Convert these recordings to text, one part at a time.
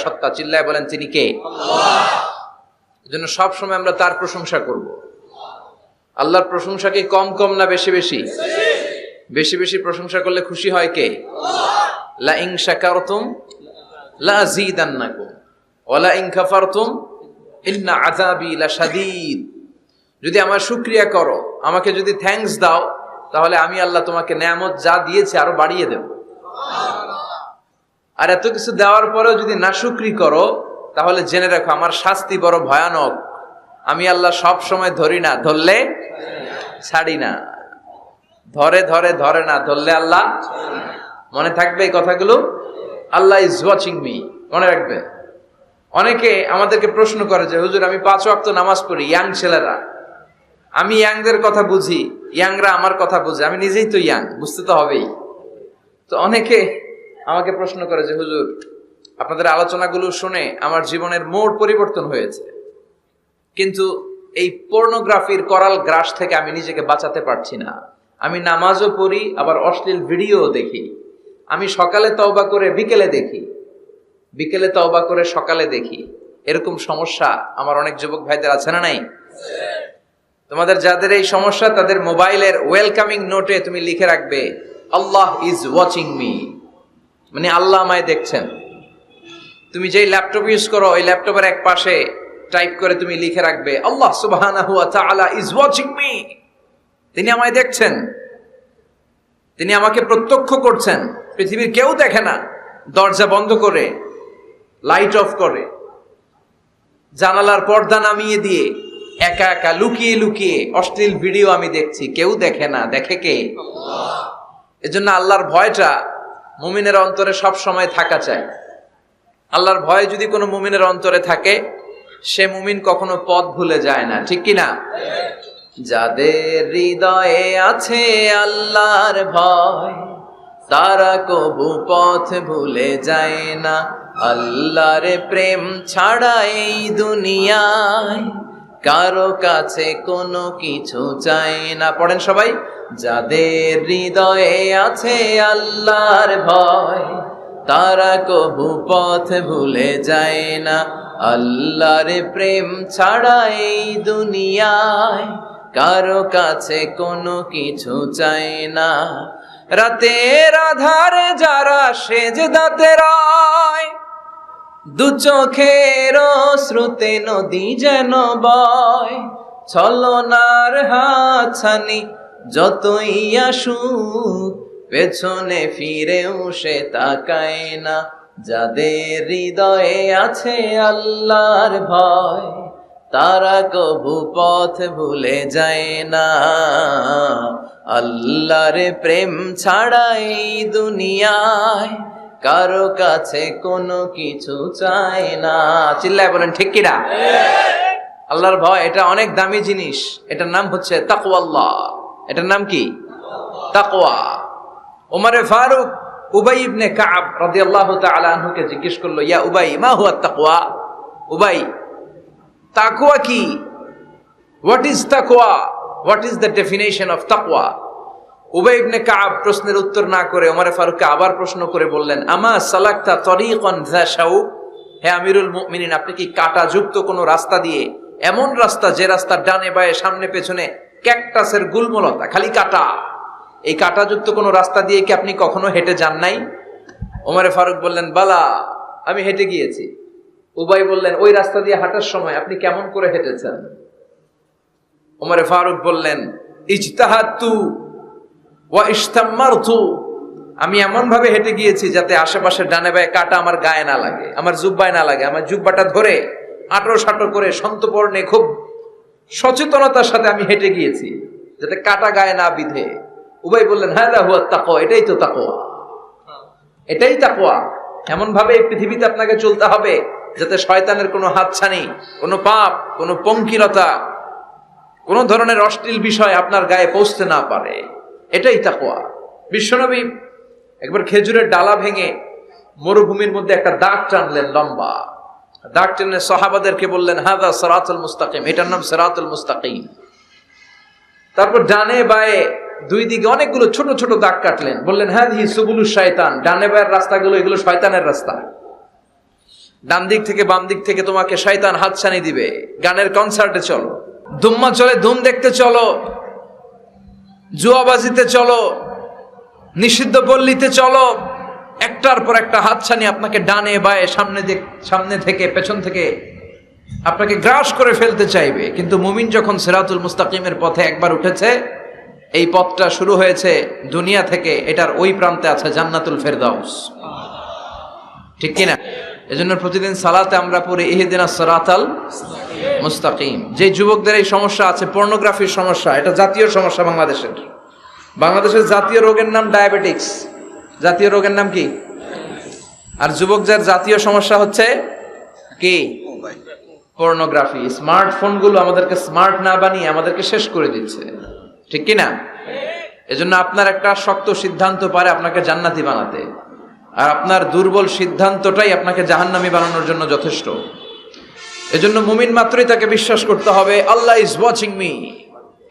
সত্তা, চিল্লায় বলেন তিনি কে? এজন্য সব সময় আমরা তার প্রশংসা করব। আল্লাহর প্রশংসা কি কম কম না বেশি বেশি? বেশি বেশি প্রশংসা করলে খুশি হয় কে? লা ইন শাকারতুম লা আযীদান্নাকুম ওয়া লা ইন কাফারতুম ইন্না আযাবি লাশাদীদ। যদি আমার শুকরিয়া করো, আমাকে যদি থ্যাঙ্কস দাও, তাহলে আমি আল্লাহ তোমাকে নেয়ামত যা দিয়েছি আরো বাড়িয়ে দেব। আর এত কিছু দেওয়ার পরেও যদি নাশুকরি করো, তাহলে জেনে রাখো আমার শাস্তি বড় ভয়ানক। আমি আল্লাহ সব সময় ধরি না, ধরলে ছাড়ি না। ধরে ধরে ধরে না, ধরলে আল্লাহ। মনে থাকবে এই কথাগুলো? আল্লাহ ইজ ওয়াচিং মি, মনে রাখবে। অনেকে আমাদেরকে প্রশ্ন করে যে হুজুর আমি 5 ওয়াক্ত নামাজ পড়ি, ইয়াং ছেলেরা, আমি ইয়াংদের কথা বুঝি, ইয়াংরা আমার কথা বুঝে, আমি নিজেই তো ইয়াং, বুঝতে তো হবেই। তো অনেকে আমাকে প্রশ্ন করে যে হুজুর আপনাদের আলোচনাগুলো শুনে আমার জীবনের মোড় পরিবর্তন হয়েছে, কিন্তু এই পর্নোগ্রাফির করাল গ্রাস থেকে আমি নিজেকে বাঁচাতে পারছি না। আমি নামাজও পড়ি, আবার অশ্লীল ভিডিও দেখি। আমি সকালে তওবা করে বিকেলে দেখি, বিকেলে তওবা করে সকালে দেখি। এরকম সমস্যা আমার অনেক যুবক ভাইদের আছে না নাই? তোমাদের যাদের এই সমস্যা, তাদের মোবাইলের ওয়েলকামিং নোটে তুমি লিখে রাখবে আল্লাহ ইজ ওয়াচিং মি, মানে আল্লাহ আমায় দেখছেন। তুমি যেই ল্যাপটপ ইউজ করো, ওই ল্যাপটপের এক পাশে টাইপ করে তুমি লিখে রাখবে আল্লাহ সুবহানাহু ওয়া তাআলা ইজ ওয়াচিং মি। তিনি আমায় দেখছেন, তিনি আমাকে প্রত্যক্ষ করছেন। পৃথিবীর কেউ দেখে না। দরজা বন্ধ করে, লাইট অফ করে, জানালার পর্দা নামিয়ে দিয়ে একা একা লুকিয়ে লুকিয়ে অশ্লীল ভিডিও আমি দেখছি, কেউ দেখে না। দেখে কে? আল্লাহ। এজন্য আল্লাহর ভয়টা মুমিনের অন্তরে সব সময় থাকা চাই। আল্লাহর ভয় যদি কোনো মুমিনের অন্তরে থাকে, সে মুমিন কখনো পথ ভুলে যায় না, ঠিক কি না? যাদের হৃদয়ে আছে আল্লাহর ভয়, তারা কবু পথ ভুলে যায় না। আল্লাহর প্রেম ছাড়া এই দুনিয়ায় কারো কাছে কোনো কিছু চাই না। পড়েন সবাই। যাদের হৃদয়ে আছে আল্লাহর ভয়, তারা কবু পথ ভুলে যায় না। আল্লাহর প্রেম ছাড়া এই দুনিয়ায় কারো কাছে কোনো কিছু চাই না। রাতের আধারে যারা সেজদাতে রয়, দু চোখের শ্রুতে নদী যেন বয়। ছলনার হাতছানি যতই আসুক, পেছনে ফিরেও সে তাকায় না। যাদের হৃদয়ে আছে আল্লাহর ভয়, তারা কবু পথ ভুলে যায় না। আল্লাহর প্রেম ছাড়া এই দুনিয়ায় কারো কাছে কোনো কিছু চায় না। চিল্লায় বলেন ঠিক কিনা? আল্লাহর ভয় এটা অনেক দামি জিনিস। এটার নাম হচ্ছে তাকওয়াল্লাহ। এটার নাম কি? তাকওয়া। ওমরে ফারুক উবাই ইবনে কাব রাদিয়াল্লাহু তাআলা আনহুকে জিজ্ঞেস করলো, ইয়া উবাই মা হুয়া তাকওয়া? উবাই, তাকওয়া কি? হোয়াট ইজ তাকওয়া? What is the definition of তাকওয়া? উবাই ইবনে কাব প্রশ্নের উত্তর না করে ওমরে ফারুককে আবার প্রশ্ন করে বললেন, আমা সালাকতা তরিকান যা শাউক? হে আমিরুল মুমিনিন, আপনি কি কাঁটাযুক্ত কোনো রাস্তা দিয়ে, এমন রাস্তা যে রাস্তার ডানে বায়ে সামনে পেছনে ক্যাকটাসের গুল্মলতা, খালি কাঁটা, এই কাঁটাযুক্ত কোনো রাস্তা দিয়ে কি আপনি কখনো হেঁটে যান নাই? ওমরে ফারুক বললেন, বালা, আমি হেঁটে গিয়েছি। উবাই বললেন, ওই রাস্তা দিয়ে হাঁটার সময় আপনি কেমন করে হেঁটেছেন? ওমরে ফারুক বললেন, ইজতাহাদতু ওয়া ইশতাম্মারতু, আমি এমন ভাবে হেঁটে গিয়েছি যাতে আশেপাশে ডানে বায়ে কাঁটা আমার গায়ে না লাগে, আমার জুব্বায় না লাগে। আমার জুব্বাটা ধরে আঁটো সাঁটো করে সন্তপর্ণে খুব সচেতনতার সাথে আমি হেঁটে গিয়েছি, যাতে কাঁটা গায়ে না বিধে। উবাই বললেন, হাযা হুয়া তাকওয়া, এটাই তো তাকওয়া, এটাই তাকওয়া। এমন ভাবে এই পৃথিবীতে আপনাকে চলতে হবে যাতে শয়তানের কোনো হাতছানি, কোনো পাপ, কোনো পঙ্কিলতা, কোন ধরনের অশ্লীল বিষয় আপনার গায়ে পৌঁছতে না পারে। এটাই তাকওয়া। বিশ্বনবী একবার খেজুরের ডালা ভেঙে মরুভূমির মধ্যে একটা দাগ টানলেন, লম্বা দাগ টেনে সাহাবাদেরকে বললেন, হাযা সিরাতুল মুস্তাকিম, এটার নাম সিরাতুল মুস্তাকিম। তারপর ডানে বায়ে দুই দিকে অনেকগুলো ছোট ছোট দাগ কাটলেন, বললেন, হাযিহি সুবুলুশ শায়তান, ডানে বায়ের রাস্তাগুলো এগুলো শয়তানের রাস্তা। ডান দিক থেকে বাম দিক থেকে তোমাকে শয়তান হাতছানি দিবে। গানের কনসার্টে চলো, দুম্মা চলে ধুম দেখতে চলো, জুয়াবাজিতে চলো, নিষিদ্ধ পল্লীতে চলো, একটার পর একটা হাতছানি আপনাকে ডানে বায়ে সামনে থেকে পেছন থেকে আপনাকে গ্রাস করে ফেলতে চাইবে। কিন্তু মুমিন যখন সিরাতুল মুস্তাকিমের পথে একবার উঠেছে, এই পথটা শুরু হয়েছে দুনিয়া থেকে, এটার ওই প্রান্তে আছে জান্নাতুল ফেরদাউস। ঠিক কিনা? এজন্য প্রতিদিন সালাতে আমরা পড়ি ইহদিনাস সিরাতাল মুস্তাকিম। যে যুবকদের এই সমস্যা আছে, পর্নোগ্রাফির সমস্যা, এটা জাতীয় সমস্যা বাংলাদেশের জাতীয় রোগের নাম ডায়াবেটিক্স। জাতীয় রোগের নাম কি? আর যুবকদের জাতীয় সমস্যা হচ্ছে কি? পর্নোগ্রাফি। স্মার্টফোনগুলো আমাদেরকে স্মার্ট না বানিয়ে আমাদেরকে শেষ করে দিচ্ছে। ঠিক কিনা? এজন্য আপনার একটা শক্ত সিদ্ধান্ত পারে আপনাকে জান্নাতি বানাতে, আর আপনার দুর্বল সিদ্ধান্তটাই আপনাকে জাহান্নামী বানানোর জন্য যথেষ্ট। এজন্য মুমিন মাত্রই তাকে বিশ্বাস করতে হবে, আল্লাহ ইজ ওয়াচিং মি।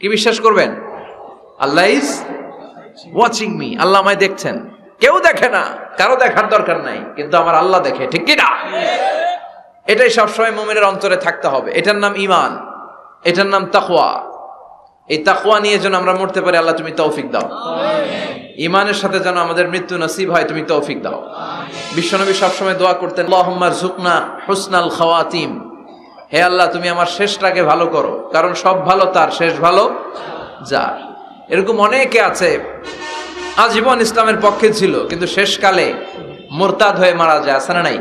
কি বিশ্বাস করবেন? আল্লাহ ইজ ওয়াচিং মি, আল্লাহ আমায় দেখছেন। কেউ দেখে না, কারো দেখার দরকার নাই, কিন্তু আমার আল্লাহ দেখে। ঠিক কিনা? এটাই সবসময় মুমিনের অন্তরে থাকতে হবে। এটার নাম ঈমান, এটার নাম তাকওয়া। এই তাকওয়া নিয়ে যেন আমরা মরতে পারি, আল্লাহ তুমি তৌফিক দাও। ঈমানের সাথে যেন আমাদের মৃত্যু নসিব হয়, তুমি তৌফিক দাও। বিশ্বনবী সবসময় দোয়া করতেন, আল্লাহুম্মা রযুকনা হুসনাল খাওয়াতিম। হে আল্লাহ, তুমি আমার শেষটাকে ভালো করো, কারণ সব ভালো তার, শেষ ভালো যার। এরকম অনেকে আছে আজীবন ইসলামের পক্ষে ছিল, কিন্তু শেষকালে মুরতাদ হয়ে মারা যায়। আছে না নাই?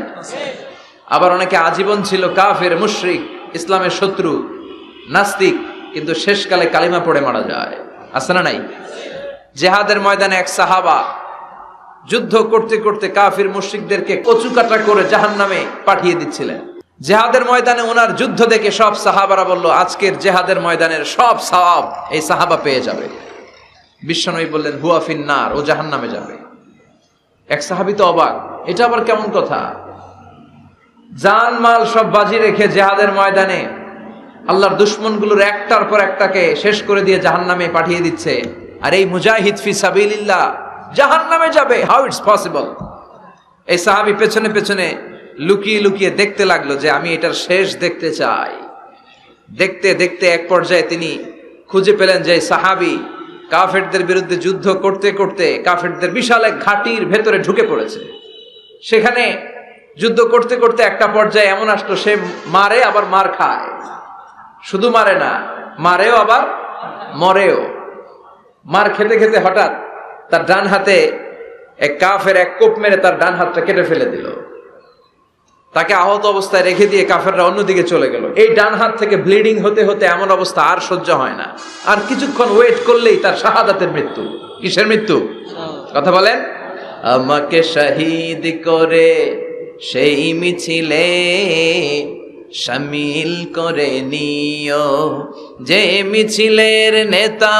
আবার অনেকে আজীবন ছিল কাফের, মুশরিক, ইসলামের শত্রু, নাস্তিক, কিন্তু শেষকালে কালিমা পড়ে মারা যায়। আছে না নাই? জিহাদের ময়দানে এক সাহাবা যুদ্ধ করতে করতে কাফির মুশরিকদেরকে কচুকাটা করে জাহান্নামে পাঠিয়ে দিচ্ছিলেন। জিহাদের ময়দানে ওনার যুদ্ধ দেখে সব সাহাবারা বলল, আজকের জিহাদের ময়দানের সব সওয়াব এই সাহাবা পেয়ে যাবে। বিশ্বনবী বললেন, হুয়া ফিন্নার, ও জাহান্নামে যাবে। এক সাহাবী তো অবাক, এটা আবার কেমন কথা? জান মাল সব বাজি রেখে জিহাদের ময়দানে আল্লাহর দুশমনগুলোর একটার পর একটাকে শেষ করে দিয়ে জাহান্নামে পাঠিয়ে দিচ্ছে, আর এই মুজাহিদ ফি সাবিলিল্লাহ জাহান্নামে যাবে। How it's possible? এই সাহাবী পেছনে পেছনে লুকিয়ে লুকিয়ে দেখতে লাগলো যে আমি এটার শেষ দেখতে চাই। দেখতে দেখতে এক পর্যায়ে তিনি খুঁজে পেলেন যে সাহাবী কাফেরদের বিরুদ্ধে যুদ্ধ করতে করতে কাফেরদের বিশাল এক ঘাটির ভেতরে ঢুকে পড়েছে। সেখানে যুদ্ধ করতে করতে একটা পর্যায়ে এমন আসলো, সে মারে আবার মার খায়। শুধু মারে না, মারেও আবার মরেও। মার খেতে খেতে হঠাৎ তার ডান হাতে এক কাফের এক কোপ মেরে তার ডান হাতটা কেটে ফেলে দিল। তাকে আহত অবস্থায় রেখে দিয়ে কাফেররা অন্যদিকে চলে গেল। এই ডান হাত থেকে ব্লিডিং হতে হতে এমন অবস্থা আর সহ্য হয় না, আর কিছুক্ষণ ওয়েট করলেই তার শাহাদাতের মৃত্যু। কিসের মৃত্যু? কথা বলেন। আমাকে শহীদ করে সেই মিছিলে শামিল করে নিও, যে মিছিলের নেতা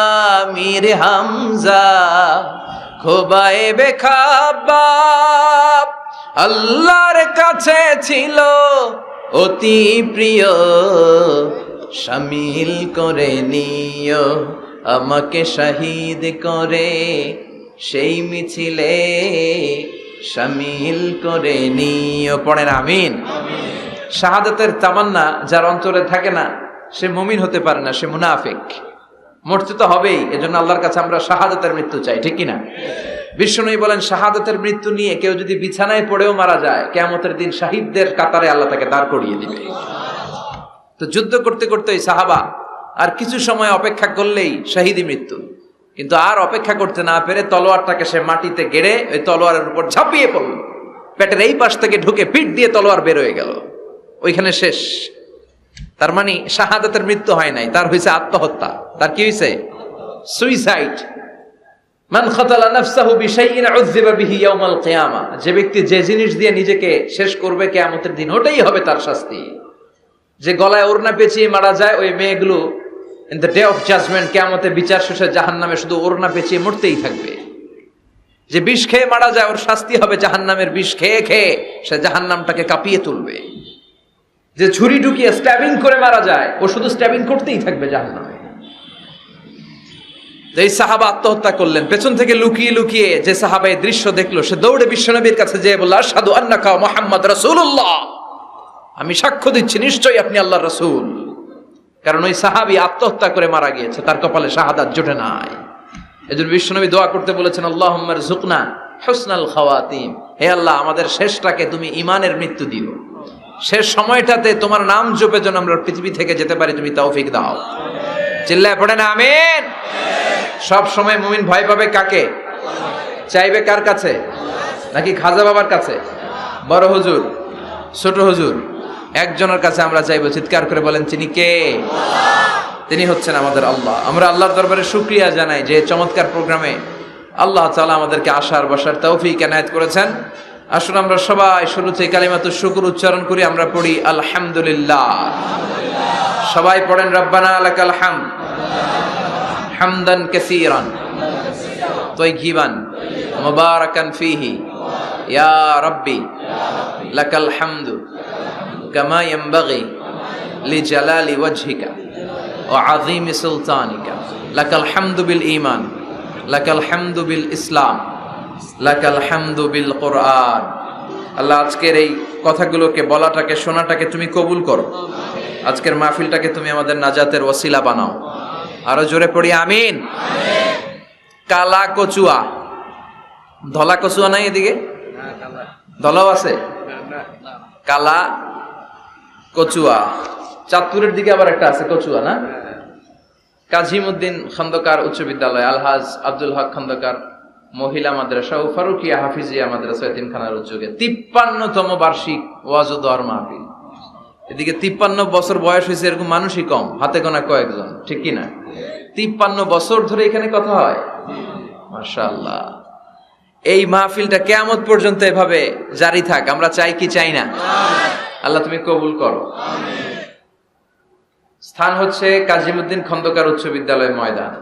মীর হামজা খোবায়েবে খাব্বাব আল্লাহর কাছে ছিল অতি প্রিয়। শামিল করে নিও, আমাকে শহীদ করে সেই মিছিলে শামিল করে নিও। পড়েন আমিন। শাহাদাতের তামান্না যার অন্তরে থাকে না, সে মুমিন হতে পারে না, সে মুনাফিক। মরতে তো হবেই, এজন্য আল্লাহর কাছে আমরা শাহাদাতের মৃত্যু চাই। ঠিক কিনা? বিশ্বনবী বলেন, শাহাদাতের মৃত্যু নিয়ে কেউ যদি বিছানায় পড়েও মারা যায়, কিয়ামতের দিন শহীদদের কাতারে আল্লাহ তাকে দাঁড় করিয়ে দিবে। তো যুদ্ধ করতে করতে ওই সাহাবা আর কিছু সময় অপেক্ষা করলেই শহীদি মৃত্যু। কিন্তু আর অপেক্ষা করতে না পেরে তলোয়ারটাকে সে মাটিতে গেড়ে ওই তলোয়ারের উপর ঝাঁপিয়ে পড়ল। পেটের এই পাশ থেকে ঢুকে পিঠ দিয়ে তলোয়ার বের হয়ে গেল, ওইখানে শেষ। তার মানে শাহাদাতের মৃত্যু হয় নাই, তার হয়েছে আত্মহত্যা। তার কি হয়েছে? সুইসাইড। মান খাতালা নাফসাহু বিশাইইন উযযিবা বিহি ইয়াউমাল কিয়ামা। যে ব্যক্তি যে জিনিস দিয়ে নিজেকে শেষ করবে কিয়ামতের দিন, ওটাই হবে তার শাস্তি। যে গলায় ওড়না পেঁচিয়ে মারা যায়, ওই মেয়েগুলো in the day of judgement, কিয়ামতে বিচার শেষে জাহান্নামে শুধু ওড়না পেঁচিয়ে মরতেই থাকবে। যে বিষ খেয়ে মারা যায়, ওর শাস্তি হবে জাহান্নামের বিষ খেয়ে খেয়ে সে জাহান্নামটাকে কাঁপিয়ে তুলবে। যে ছুরি ঢুকিয়ে স্ট্যাবিং করে মারা যায়, ও শুধু স্ট্যাবিং করতেই থাকবে জাহান্নামে। এই সাহাবা আত্মহত্যা করলেন। পেছন থেকে লুকিয়ে লুকিয়ে যে সাহাবা এই দৃশ্য দেখলো, সে দৌড়ে বিশ্বনবীর কাছে যেয়ে বলল, আশহাদু আন্নাকা মুহাম্মদ রাসূলুল্লাহ। আমি সাক্ষ্য দিচ্ছি নিশ্চয়ই আপনি আল্লাহর রাসূল। কারণ ওই সাহাবী আত্মহত্যা করে মারা গিয়েছে, তার কপালে শাহাদাত জোটে নাই। এজন্য বিশ্বনবী দোয়া করতে বলেছেন, আল্লাহুম্মা রযুকনা হুসনাল খাওয়াতিম, হে আল্লাহ আমাদের শেষটাকে তুমি ঈমানের মৃত্যু দিও, শেষ সময়টাতে তোমার নাম জপে যেন আমরা পৃথিবী থেকে যেতে পারি, তুমি তৌফিক দাও। চিল্লায় পড়েন আমিন। সব সময় মুমিন ভয় পাবে কাকে? চাইবে কার কাছে? নাকি খাজা বাবার কাছে, বড় হুজুর, ছোট হুজুর? একজনের কাছে আমরা চাইবো। চিৎকার করে বলেন, তিনি কে? তিনি হচ্ছেন আমাদের আল্লাহ। আমরা আল্লাহর দরবারে শুকরিয়া জানাই যে চমৎকার প্রোগ্রামে আল্লাহ তাআলা আমাদেরকে আসার বসার তৌফিক এনায়েত করেছেন। আসুন আমরা সবাই শুরুতে কালিমাতুশ শুকর উচ্চারণ করি। আমরা পড়ি আলহামদুলিল্লাহ। সবাই পড়েন রব্বানা লাকাল হামদ হামদান কাসীরান তাইয়িবান মুবারাকান ফীহি ইয়া রাব্বি লাকাল হামদু কামা ইয়ানবাগি লিজালালি ওয়াজহিকা ওয়া আযীমি সুলতানিকা লাকাল হামদু বিল ঈমান লাকাল হামদু বিল ইসলাম লাকাল হামদু বিল কোরআন। আল্লাহ আজকের এই কথাগুলোকে, বলাটাকে, শোনাটাকে তুমি কবুল করো। আজকের মাহফিলটাকে তুমি আমাদের নাজাতের ওসিলা বানাও। আরো জোরে পড়ি আমিন। কালা কচুয়া, ধলা কচুয়া নাই এদিকে? ধলাও আছে? কালা কচুয়া। চাঁদপুরের দিকে আবার একটা আছে কচুয়া, না? কাজীমউদ্দিন খন্দকার উচ্চ বিদ্যালয়, আলহাজ আব্দুল হক খন্দকার মহিলা মাদ্রাসা ও ফারুকিয়া হাফিজিয়া মাদ্রাসা এতিমখানার উদ্যোগে 53তম বার্ষিক ওয়াজ ও দোয়ার মাহফিল। এদিকে 53 বছর বয়স হয়েছে এরকম মানুষই কম, হাতে গোনা কয়েকজন, ঠিক কি না? 53 বছর ধরে এখানে কথা হয়, মাশাআল্লাহ। এই মাহফিলটা কিয়ামত পর্যন্ত এভাবে জারি থাক, আমরা চাই কি চাই না? আল্লাহ তুমি কবুল করো। স্থান হচ্ছে কাজীমউদ্দিন খন্দকার উচ্চ বিদ্যালয় ময়দান।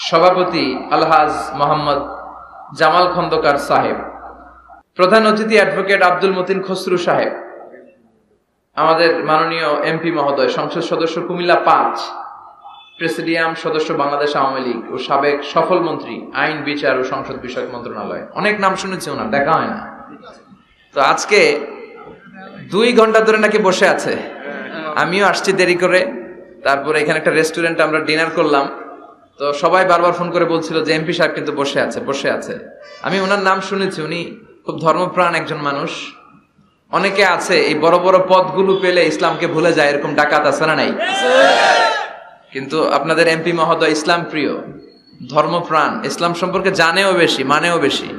সভাপতি আলহাজ মোহাম্মদ জামাল খন্দকার সাহেব। প্রধান অতিথি অ্যাডভোকেট আব্দুল মতিন খসরু সাহেব। আমাদের মাননীয় এমপি মহোদয়, সংসদ সদস্য কুমিল্লা 5, প্রেসিডিয়াম সদস্য বাংলাদেশ আওয়ামী লীগ ও সাবেক সফল মন্ত্রী আইন, বিচার ও সংসদ বিষয়ক মন্ত্রণালয়। অনেক নাম শুনেছি ওনার, দেখা হয় না। তো আজকে 2 ঘন্টা ধরে নাকি বসে আছে। আমিও আসছি দেরি করে। তারপরে এখানে একটা রেস্টুরেন্টে আমরা ডিনার করলাম। তো সবাই বারবার ফোন করে বলছিল যে এমপি সাহেব কিন্তু বসে আছে, বসে আছে। আমি ওনার নাম শুনেছি, উনি খুব ধর্মপ্রাণ একজন মানুষ। অনেকে আছে এই বড় বড় পদগুলো পেলে ইসলামকে ভুলে যায়, এরকম ডাকাত আছে না নাই? কিন্তু আপনাদের এমপি মহোদয় ইসলাম প্রিয়, ধর্মপ্রাণ, ইসলাম সম্পর্কে জানেও বেশি, মানেও বেশি।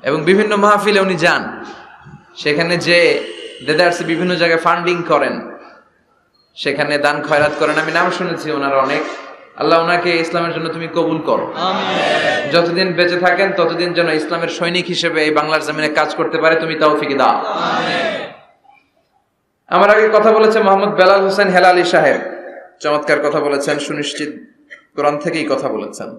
এবং বিভিন্ন মাহফিলে উনি যান, সেখানে যে দেদারসে বিভিন্ন জায়গায় ফান্ডিং করেন, সেখানে দান খয়রাত করেন। আমি নাম শুনেছি ওনার অনেক। আল্লাহ ওনাকে ইসলামের জন্য তুমি কবুল করো। যতদিন বেঁচে থাকেন ততদিন যেন ইসলামের সৈনিক হিসেবে এই বাংলার জমিনে কাজ করতে পারে, তুমি তৌফিক দাও। আমার আগে কথা বলেছে মোহাম্মদ বেলাল হোসেন হেলালি সাহেব, চমৎকার কথা বলেছেন, সুনিশ্চিত কোরআন থেকেই কথা বলেছেন।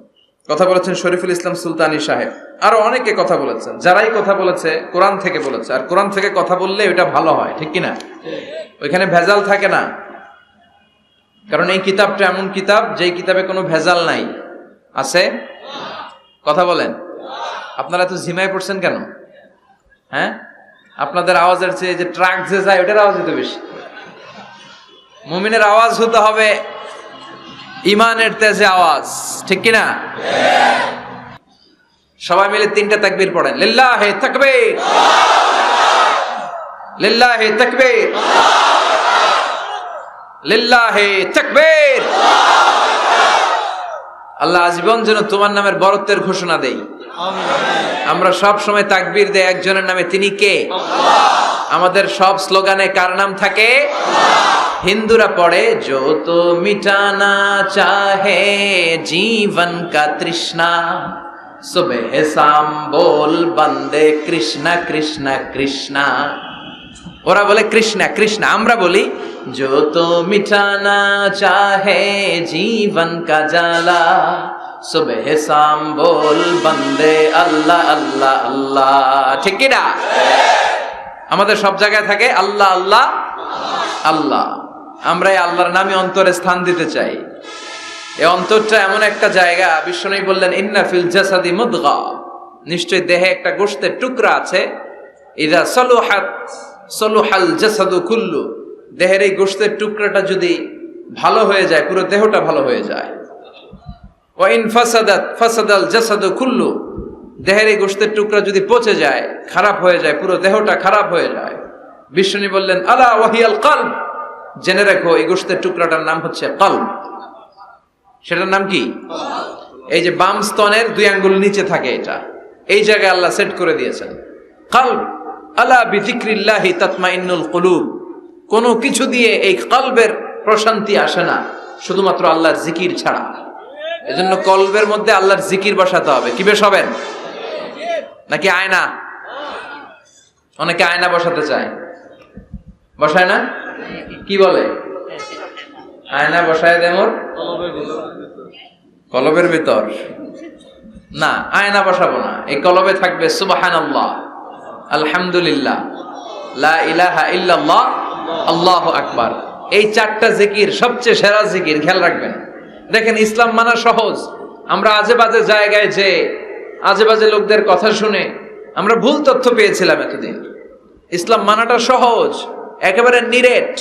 কথা বলেছেন শরীফুল ইসলাম সুলতানি সাহেব। আরো অনেকে কথা বলেছেন। যারাই কথা বলেছে কোরআন থেকে বলেছে, আর কোরআন থেকে কথা বললে ওটা ভালো হয়, ঠিক কিনা? ওইখানে ভেজাল থাকে না। কারণ এই কিতাবটা এমন কিতাব যেই কিতাবে কোনো ভেজাল নাই। আছে? কথা বলেন। আপনারা তো ঝিমায় পড়ছেন কেন? হ্যাঁ, আপনাদের আওয়াজের চেয়ে যে ট্রাক যে যায় ওটার আওয়াজ হতে বেশি। মুমিনের আওয়াজ হতে হবে ইমানের তেজে আওয়াজ, ঠিক কিনা? সবাই মিলে 3টা তাকবীর পড়েন। লিল্লাহি তাকবীর, লিল্লাহি তাকবীর, লিল্লাহি তাকবীর। আল্লাহ আজীবন যেন তোমার নামের বরত্বের ঘোষণা দেই। আমরা সব সময় তাকবীর দেই একজনের নামে, তিনি কে? আমাদের সব স্লোগানে কার নাম থাকে? হিন্দুরা পড়ে, जो तो मिटाना चाहे जीवन का तृष्णा सुबह शाम बोल बंदे कृष्णा कृष्णा कृष्णा। ওরা বলে কৃষ্ণা কৃষ্ণা, আমরা বলি जो तो मिटाना चाहे जीवन का जाला सुबह शाम बोल बंदे अल्लाह अल्लाह अल्लाह। ঠিক কি না? আমাদের সব জায়গায় থাকে আল্লাহ আল্লাহ আল্লাহ। আমরা এই আল্লাহর নামে অন্তরে স্থান দিতে চাই। এই অন্তরটা এমন একটা জায়গা, বিশ্বনবী বললেন ইন্না ফিল জাসাদি মুদগা, নিশ্চয় দেহে একটা গোশতের টুকরা আছে, ইযা সালুহাত সলুহাল জাসাদু কুল্লু, দেহের এই গোশতের টুকরাটা যদি ভালো হয়ে যায় পুরো দেহটা ভালো হয়ে যায়। ওয়া ইন ফাসাদাত ফাসাদাল জাসাদু কুল্লু, দেহের এই গোশতের টুকরা যদি পচে যায়, খারাপ হয়ে যায়, পুরো দেহটা খারাপ হয়ে যায়। বিষ্ণু বললেন আলা ওয়াহিয়াল কলব, জেনে রাখো এই গোশতের টুকরাটার নাম হচ্ছে কলব। সেটার নাম কি? এই যে বাম স্তনের 2 আঙ্গুল নিচে থাকে, এটা এই জায়গায় আল্লাহ সেট করে দিয়েছেন কলব। আলা বিযিকরিল্লাহি তাতমাইন্নুল কুলুব, কোনো কিছু দিয়ে এই কলবের প্রশান্তি আসে না শুধুমাত্র আল্লাহর জিকির ছাড়া। এজন্য কলবের মধ্যে আল্লাহর জিকির বসাতে হবে। কি বসাবেন? নাকি আয়না? অনেকে আয়না বসাতে চায়, বসায় না? কি বলে? আয়না বসায় দেমর কলবের ভিতর। না, আয়না বসাবো না, এই কলবে থাকবে সুবহানাল্লাহ, আলহামদুলিল্লাহ, লা ইলাহা ইল্লাল্লাহ, আল্লাহু আকবার। এই 4টা জিকির সবচেয়ে সেরা জিকির, খেয়াল রাখবেন। দেখেন ইসলাম মানা সহজ। আমরা আজে বাজে জায়গায় যে আজে বাজে লোকদের কথা শুনে আমরা ভুল তথ্য পেয়েছিলাম এতদিন। ইসলাম মানাটা সহজ, একেবারে নিরেট,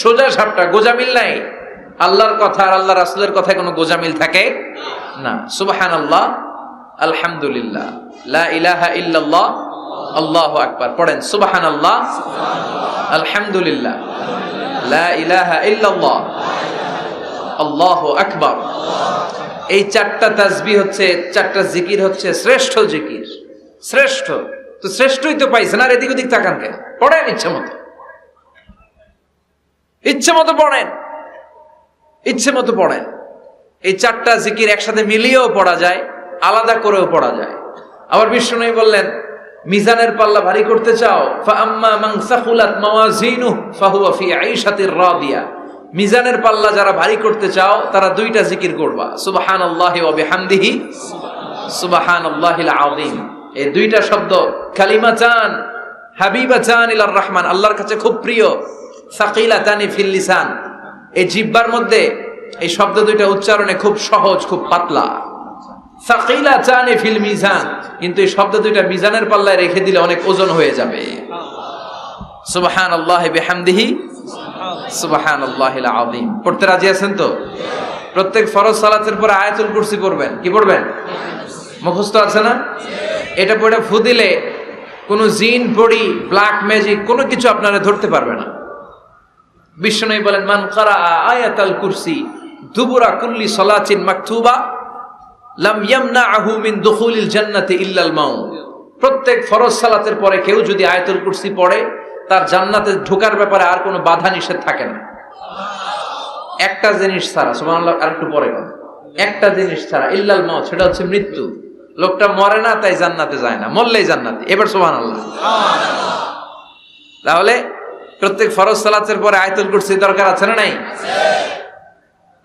সোজা সাপটা, গোজামিল নাই। আল্লাহর কথা আর আল্লাহ রাসূলের কথায় কোনো গোজামিল থাকে না। সুবহানাল্লাহ, আলহামদুলিল্লাহ, লা ইলাহা ইল্লাল্লাহ, আল্লাহু আকবার। পড়েন সুবহানাল্লাহ, আলহামদুলিল্লাহ, লা ইলাহা ইল্লাল্লাহ, আল্লাহু আকবার। এই 4টা তাসবিহ হচ্ছে, 4টা জিকির হচ্ছে শ্রেষ্ঠ জিকির। শ্রেষ্ঠ তো শ্রেষ্ঠই তো পাইছেন, আর এদিক ওদিক তাকান কেন? পড়েন ইচ্ছে মতো, ইচ্ছে মতো পড়েন, ইচ্ছে মতো পড়েন। এই 4টা জিকির একসাথে মিলিয়েও পড়া যায়, আলাদা করেও পড়া যায়। আবার বিষ্ণু বললেন মিজানের পাল্লা ভারী করতে চাও, ফাআম্মা মান সাকুলাত মাওয়াজিনুহু ফাহুয়া ফি আইশাতির রাদিয়া, মিজানের পাল্লা যারা ভারী করতে চাও তারা 2টা জিকির করবা, সুবহানাল্লাহি ওয়া বিহামদিহি সুবহানাল্লাহিল আযীম। এই 2টা শব্দ কালিমাতান হাবিবাতান ইলার রহমান, আল্লাহর কাছে খুব প্রিয়। সাকিলাতানি ফিল লিসান, এই জিহ্বার মধ্যে এই শব্দ 2টা উচ্চারণে খুব সহজ, খুব পাতলা। সাকিলাতানি ফিল মিজান, কিন্তু এই শব্দ 2টা মিজানের পাল্লায় রেখে দিলে অনেক ওজন হয়ে যাবে। সুবহানাল্লাহি বিহামদিহি সুবহানাল্লাহিল আযীম। পড়তে রাজি আছেন তো? প্রত্যেক ফরজ সালাতের পরে আয়াতুল কুরসি পড়বেন। কি পড়বেন? মুখস্থ আছে না? এটা পড়ে ফু দিলে কোনো জিন পড়ি, ব্ল্যাক ম্যাজিক কোনো কিছু আপনারা ধরতে পারবে না। বিষ্ণু বলেন মান কারা আয়াতাল কুরসি দুবুরা কুল্লি সালাতিন মাকতুবা লাম ইয়ামনাহু মিন দুখুলিল জান্নাতি ইল্লাল মাউত। প্রত্যেক ফরজ সালাতের পরে কেউ যদি আয়াতুল কুরসি পড়ে তার জান্নাতে ঢোকার ব্যাপারে আর কোনো বাধা নিষেধ থাকে না। একটা জিনিস ছাড়া, সুবহানাল্লাহ, আর একটু পরে কথা, একটা জিনিস ছাড়া, ইল্লাল মাউত, সেটা হচ্ছে মৃত্যু। লোকটা মরে না তাই জান্নাতে যায় না, মরলেই জান্নাতে। এবার সুবহানাল্লাহ। তাহলে প্রত্যেক ফরজ সালাতের পরে আয়াতুল কুরসি দরকার আছে না নাই?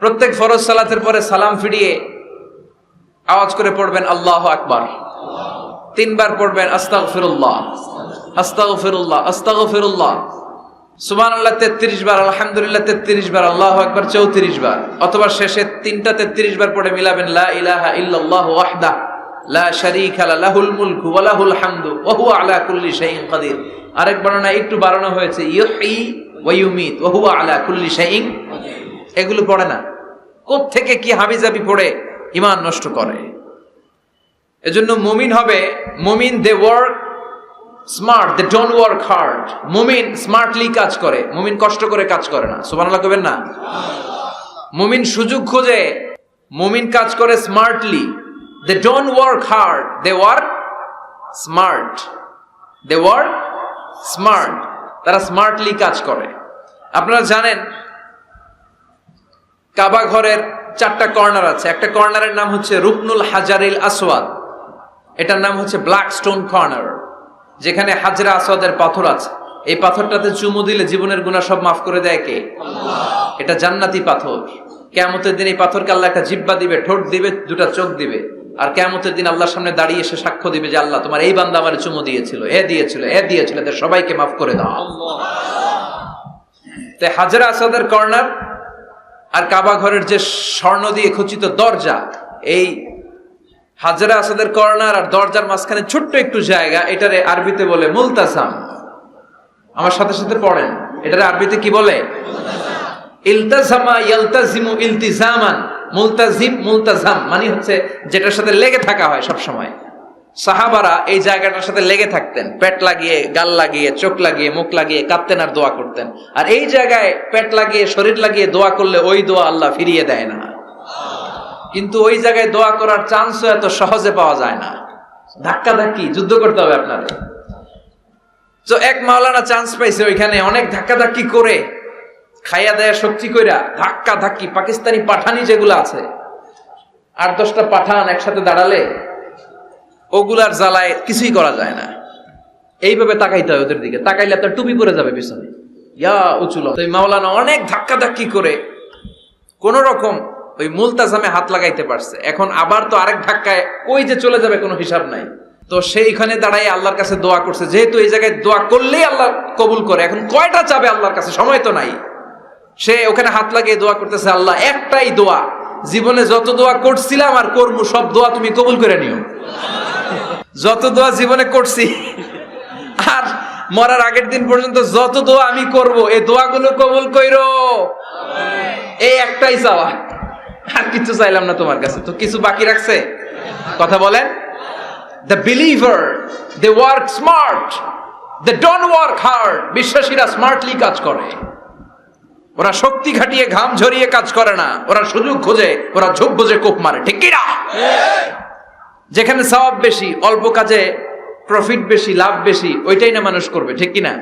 প্রত্যেক ফরজ সালাতের পরে সালাম ফিরিয়ে আওয়াজ করে পড়বেন আল্লাহু আকবার। 3 বার পড়বেন আস্তাগফিরুল্লাহ, আস্তাগফিরুল্লাহ, আস্তাগফিরুল্লাহ। সুবহানাল্লাহ 33 বার, আলহামদুলিল্লাহ 33 বার, আল্লাহু আকবার 34 বার। অথবা শেষে 3টা 33 বার পড়ে মিলাবেন লা ইলাহা ইল্লাল্লাহু ওয়াহদাহু লা শারীকা লাহুল মুলকু ওয়া লাহুল হামদু ওয়া হুয়া আলা কুল্লি শাইইন কাদির। আরেক বর্ণনায় একটু বাড়ানো হয়েছে ইউহয়ী ওয়া ইউমীত ওয়া হুয়া আলা কুল্লি শাইইন। এগুলো পড়ে না, কোত্থেকে কি হাবিজাবি পড়ে ঈমান নষ্ট করে। এজন্য মুমিন হবে, মুমিন they work smart, they don't work hard. মুমিন স্মার্টলি কাজ করে, মুমিন কষ্ট করে কাজ করে না। সুবহানাল্লাহ কইবেন না? মুমিন সুযোগ খোঁজে, মুমিন কাজ করে smartly. They don't work hard, they work smart, they work smart. তারা স্মার্টলি কাজ করে। আপনারা জানেন কাবা ঘরের 4টা কর্নার আছে। একটা কর্নারের নাম হচ্ছে রুকনুল হাজারিল আসওয়াদ, এটার নাম হচ্ছে ব্ল্যাক স্টোন কর্নার, যেখানে হাজরা আসওয়াদের পাথর আছে। এই পাথরটাতে চুমু দিলে জীবনের গুনাহ সব মাফ করে দেয় কে? এটা জান্নাতি পাথর। কিয়ামতের দিন এই পাথরকে আল্লাহ একটা জিহ্বা দিবে, ঠোঁট দিবে, 2টা চোখ দিবে। আর কিয়ামতের দিন আল্লাহর সামনে দাঁড়িয়ে এসে সাক্ষ্য দিবে যে আল্লাহ তোমার এই বান্দা আমারে চুমু দিয়েছিল, এ দিয়েছিল, এ দিয়েছিল, এদের সবাইকে মাফ করে দাও। তাই হাজরা আসওয়াদের কর্নার আর কাবা ঘরের যে স্বর্ণ দিয়ে খচিত দরজা, এই হাজরা আসওয়াদের কর্নার আর দরজার মাঝখানে ছোট্ট একটু জায়গা, এটারে আরবিতে বলে মুলতাসাম। আমার সাথে সাথে পড়েন, এটার আরবিতে কি বলে? ইলতাজামা ইয়ালতাজিমু ইলতিজামান, মুলতাজিম মুলতাজাম মানে হচ্ছে যেটার সাথে লেগে থাকা হয় সব সময়। সাহাবারা এই জায়গাটার সাথে লেগে থাকতেন, পেট লাগিয়ে, গাল লাগিয়ে, চোখ লাগিয়ে, মুখ লাগিয়ে কাঁদতেন আর দোয়া করতেন। আর এই জায়গায় পেট লাগিয়ে, শরীর লাগিয়ে দোয়া করলে ওই দোয়া আল্লাহ ফিরিয়ে দেয় না। কিন্তু ওই জায়গায় দোয়া করার চান্সও এত সহজে পাওয়া যায় না, ধাক্কা ধাক্কি যুদ্ধ করতে হবে আপনাদের। তো এক মাওলানা চান্স পাইছে ওইখানে, অনেক ধাক্কা ধাক্কি করে, খাইয়া দেয়া শক্তি কইরা ধাক্কা ধাক্কি, পাকিস্তানি পাঠানি যেগুলো আছে 8-10টা পাঠান একসাথে দাঁড়ালে ওগুলার জ্বালায় কিছুই করা যায় না। এইভাবে তাকাইতে হয় ওদের দিকে, তাকাইলে আপনার টুপি পরে যাবে পিছনে, ইয়া উঁচুল। তো মাওলানা অনেক ধাক্কা ধাক্কি করে কোন রকম ওই মুলতাজামে হাত লাগাইতে পারছে। এখন আবার তো আরেক ধাক্কায় ওই যে চলে যাবে, কোনো হিসাব নাই। তো সেইখানে দাঁড়াই আল্লাহর কাছে দোয়া করছে, যেহেতু এই জায়গায় দোয়া করলেই আল্লাহ কবুল করে, এখন কয়টা চাবে আল্লাহর কাছে, সময় তো নাই। সে ওখানে হাত লাগিয়ে দোয়া করতেছে, আল্লাহ একটাই দোয়া, জীবনে যত দোয়া করছিলাম আর করবো সব দোয়া তুমি কবুল করে নিও। যত দোয়া জীবনে করছি আর মরার আগের দিন পর্যন্ত যত দোয়া আমি করব, এই দোয়াগুলো কবুল কইরো, এই একটাই চাওয়া, আর কিছু চাইলাম না তোমার কাছে। তো কিছু বাকি রাখছে? কথা বলেন। The believer, they work smart, they don't work hard. বিশ্বাসীরা স্মার্টলি কাজ করে, ওরা শক্তি খাটিয়ে ঘাম ঝরিয়ে কাজ করে না, ওরা সুযোগ খোঁজে, ওরা ঝোপ বুঝে কোপ মারে, ঠিক কি না? যেখানে সওয়াব বেশি, অল্প কাজে প্রফিট বেশি, লাভ বেশি, ওইটাই না মানুষ করবে, ঠিক কি না?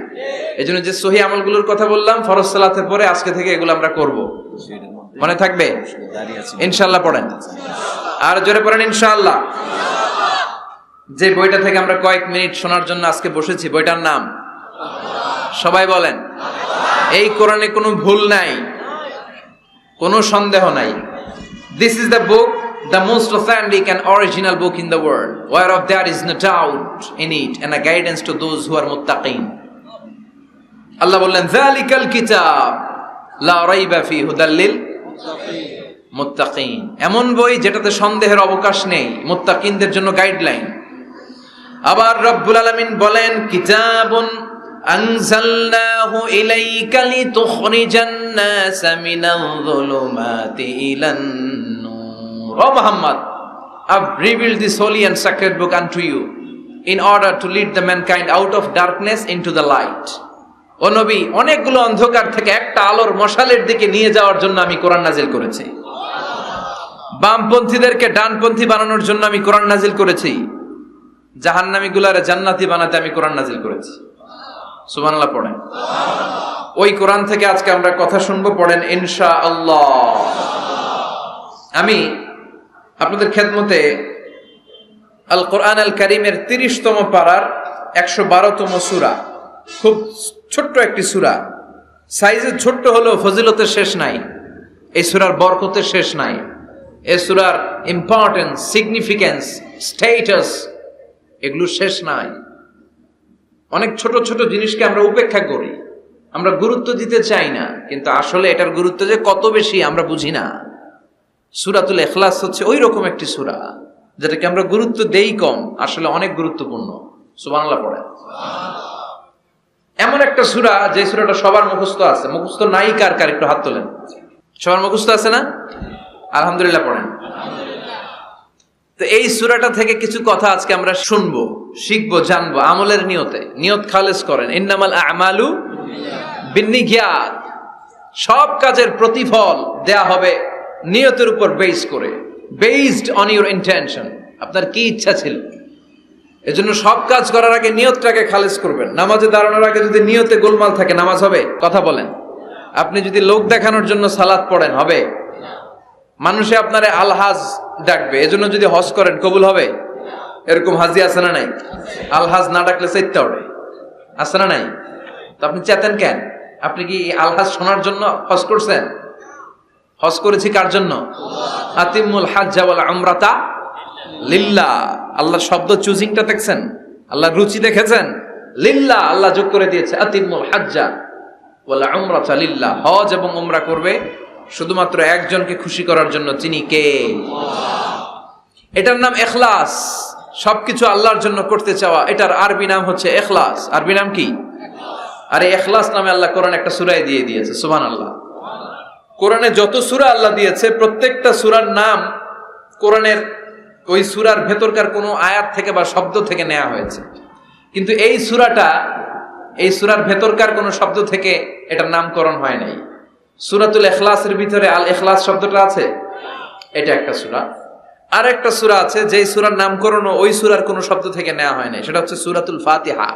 এজন্য যে সহি আমলগুলোর কথা বললাম ফরজ সালাতের পরে, আজকে থেকে এগুলো আমরা করব, মনে থাকবে ইনশাআল্লাহ। পড়েন আর জোরে পড়েন ইনশাআল্লাহ। যে বইটা থেকে আমরা কয়েক মিনিট শোনার জন্য আজকে বসেছি, বইটার নাম সবাই বলেন। এই কোরআনে কোনো ভুল নাই, কোনো সন্দেহ নাই। This is the book, the most authentic and original book in the world, whereof there is no doubt in it, and a guidance to those who are muttaqin. আল্লাহ বললেন যালিকাল কিতাব লা রাইবা ফিহি হুদাল লিল মুত্তাকিন। এমন বই যেটাতে সন্দেহের অবকাশ নেই, মুত্তাকিনদের জন্য গাইডলাইন। আবার রব্বুল আলামিন বলেন কিতাবুন আনজালনাহু ইলাইকা লিতুখরিজান নাসা মিনাল যুলুমাতি ইলান নূর। ও Muhammad, I've revealed this holy and sacred book unto you in order to lead the mankind out of darkness into the light. ও নবী, অনেকগুলো অন্ধকার থেকে একটা আলোর মশালের দিকে নিয়ে যাওয়ার জন্য আমি কোরআন নাজিল করেছি। বামপন্থীদেরকে ডানপন্থী বানানোর জন্য আমি কোরআন নাজিল করেছি। জাহান্নামীগুলারে জান্নাতি বানাতে আমি কোরআন নাজিল করেছি। সুবহানাল্লাহ পড়েন। ওই কোরআন থেকে আজকে আমরা কথা শুনবো, পড়েন ইনশাআল্লাহ। আমি আপনাদের খেদমতে আল কোরআন আল কারীমের 30তম পারার 112তম সূরা, খুব ছোট্ট একটি সূরা, সাইজে ছোট্ট হলেও ফজিলতের শেষ নাই, এই সূরার বরকতের শেষ নাই, এই সূরার ইম্পর্টেন্স, সিগনিফিকেন্স, স্ট্যাটাস, এগুলো শেষ নাই। অনেক ছোট ছোট জিনিসকে আমরা উপেক্ষা করি, আমরা গুরুত্ব দিতে চাই না, কিন্তু আসলে এটার গুরুত্ব যে কত বেশি আমরা বুঝি না। সূরাতুল ইখলাস হচ্ছে ওই রকম একটি সূরা যেটাকে আমরা গুরুত্ব দেই কম, আসলে অনেক গুরুত্বপূর্ণ। সুবহানাল্লাহ পড়েন। এমন একটা সূরা যে সূরাটা সবার মুখস্থ আছে, মুখস্থ নাই কার কার একটু হাত তোলেন। সবার মুখস্থ আছে না? আলহামদুলিল্লাহ পড়েন। তো এই সূরাটা থেকে কিছু কথা আজকে আমরা শুনবো, শিখবো, জানবো, আমলের নিয়তে। নিয়ত খালেস করেন, ইন্নামাল আমালু বিন্নিয়াত। সব কাজের প্রতিফল দেয়া হবে নিয়তের উপর বেস করে, বেসড অন ইউর ইন্টেনশন। আপনার কি ইচ্ছা ছিল, এজন্য সব কাজ করার আগে নিয়তটাকে খালেস করবেন। নামাজে দাঁড়ানোর আগে যদি নিয়তে গোলমাল থাকে, নামাজ হবে? কথা বলেন। আপনি যদি লোক দেখানোর জন্য সালাত পড়েন, হবে? মানুষে আপনারে আলহাজ ডাকবে, এজন্য যদি হজ করেন, কবুল হবে? এরকম হাজি আছে না নাই? আলহাজ না ডাকলে চাইতে হবে, আছে না নাই? তো আপনি চেতেন কেন? আপনি কি আলহাজ শোনার জন্য হজ করছেন? হজ করেছি কার জন্য? আতিমুল হাজ্জা ওয়াল উমরাতা লিল্লাহ। আল্লাহর শব্দ চুজিংটা দেখছেন? আল্লাহর রুচি দেখেছেন? লিল্লাহ, আল্লাহ যোগ করে দিয়েছে আতিমুল হাজ্জা ওয়াল উমরাতা লিল্লাহ। হজ এবং উমরা করবে শুধুমাত্র একজনকে খুশি করার জন্য, তিনি কে? এটার নাম ইখলাস। সবকিছু আল্লাহর জন্য করতে চাওয়া, এটার আরবি নাম হচ্ছে ইখলাস। আরবি নাম কি? আর এই ইখলাস নামে আল্লাহ কোরআন একটা সূরায় দিয়ে দিয়েছে, সুবহানাল্লাহ। কোরআনে যত সূরা আল্লাহ দিয়েছে প্রত্যেকটা সূরার নাম কোরআনের ওই সূরার ভেতরকার কোনো আয়াত থেকে বা শব্দ থেকে নেওয়া হয়েছে, কিন্তু এই সূরার ভেতরকার কোনো শব্দ থেকে এটার নামকরণ হয় নাই। সূরাতুল ইখলাসের ভিতরে আল ইখলাস শব্দটা আছে, এটা একটা সূরা। আর একটা সূরা আছে যেই সূরার নামকরণ ওই সূরার কোনো শব্দ থেকে নেওয়া হয় নাই, সেটা হচ্ছে সূরাতুল ফাতিহা।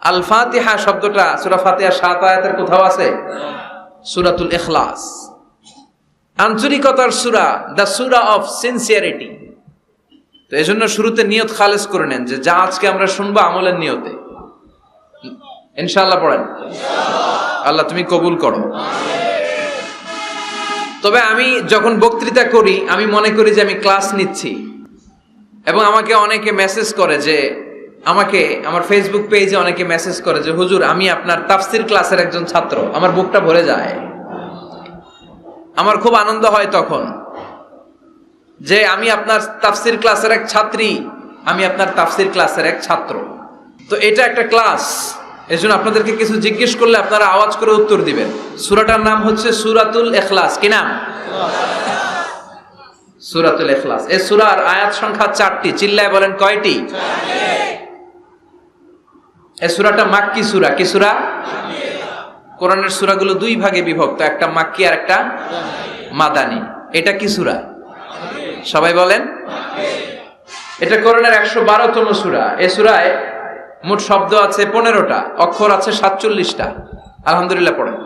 আল ফাতিহা শব্দটা সূরা ফাতিহা 7 আয়াতের কোথাও আছে? সূরাতুল ইখলাস আন্তরিকতার সূরা, দ্য সূরা অফ সিনসিয়ারিটি। তো এজন্য শুরুতে নিয়ত খালেস করে নেন যে যা আজকে আমরা শুনবো আমলের নিয়তে, ইনশাআল্লাহ পড়েন, আল্লাহ তুমি কবুল করো। তবে আমি যখন বক্তৃতা করি আমি মনে করি যে আমি ক্লাস নিচ্ছি, এবং আমাকে অনেকে মেসেজ করে যে আমার ফেসবুক পেজে অনেকে মেসেজ করে যে হুজুর আমি আপনার তাফসির ক্লাসের একজন ছাত্র, আমার বুকটা ভরে যায়। আমার খুব আনন্দ হয় তখন যে আমি আপনার তাফসির ক্লাসের এক ছাত্রী, আমি আপনার তাফসির ক্লাসের এক ছাত্র। তো এটা একটা ক্লাস, এজন্য আপনাদেরকে কিছু জিজ্ঞেস করলে আপনারা আওয়াজ করে উত্তর দিবেন। সূরাটার নাম হচ্ছে সূরাতুল ইখলাস। কি নাম? সূরাতুল ইখলাস। এই সূরার আয়াত সংখ্যা 4টি। চিল্লায় বলেন কয়টি? এই সূরাটা মাক্কি সূরা। কি সূরা? কোরআনের সূরাগুলো দুই ভাগে বিভক্ত, একটা মাক্কি আর একটা মাদানী। এটা কি সূরা? সবাই বলেন। এটা কোরআনের 112তম সূরা। এই সূরায় মোট শব্দ আছে 15টা, অক্ষর আছে 47টা। আলহামদুলিল্লাহ পড়েন।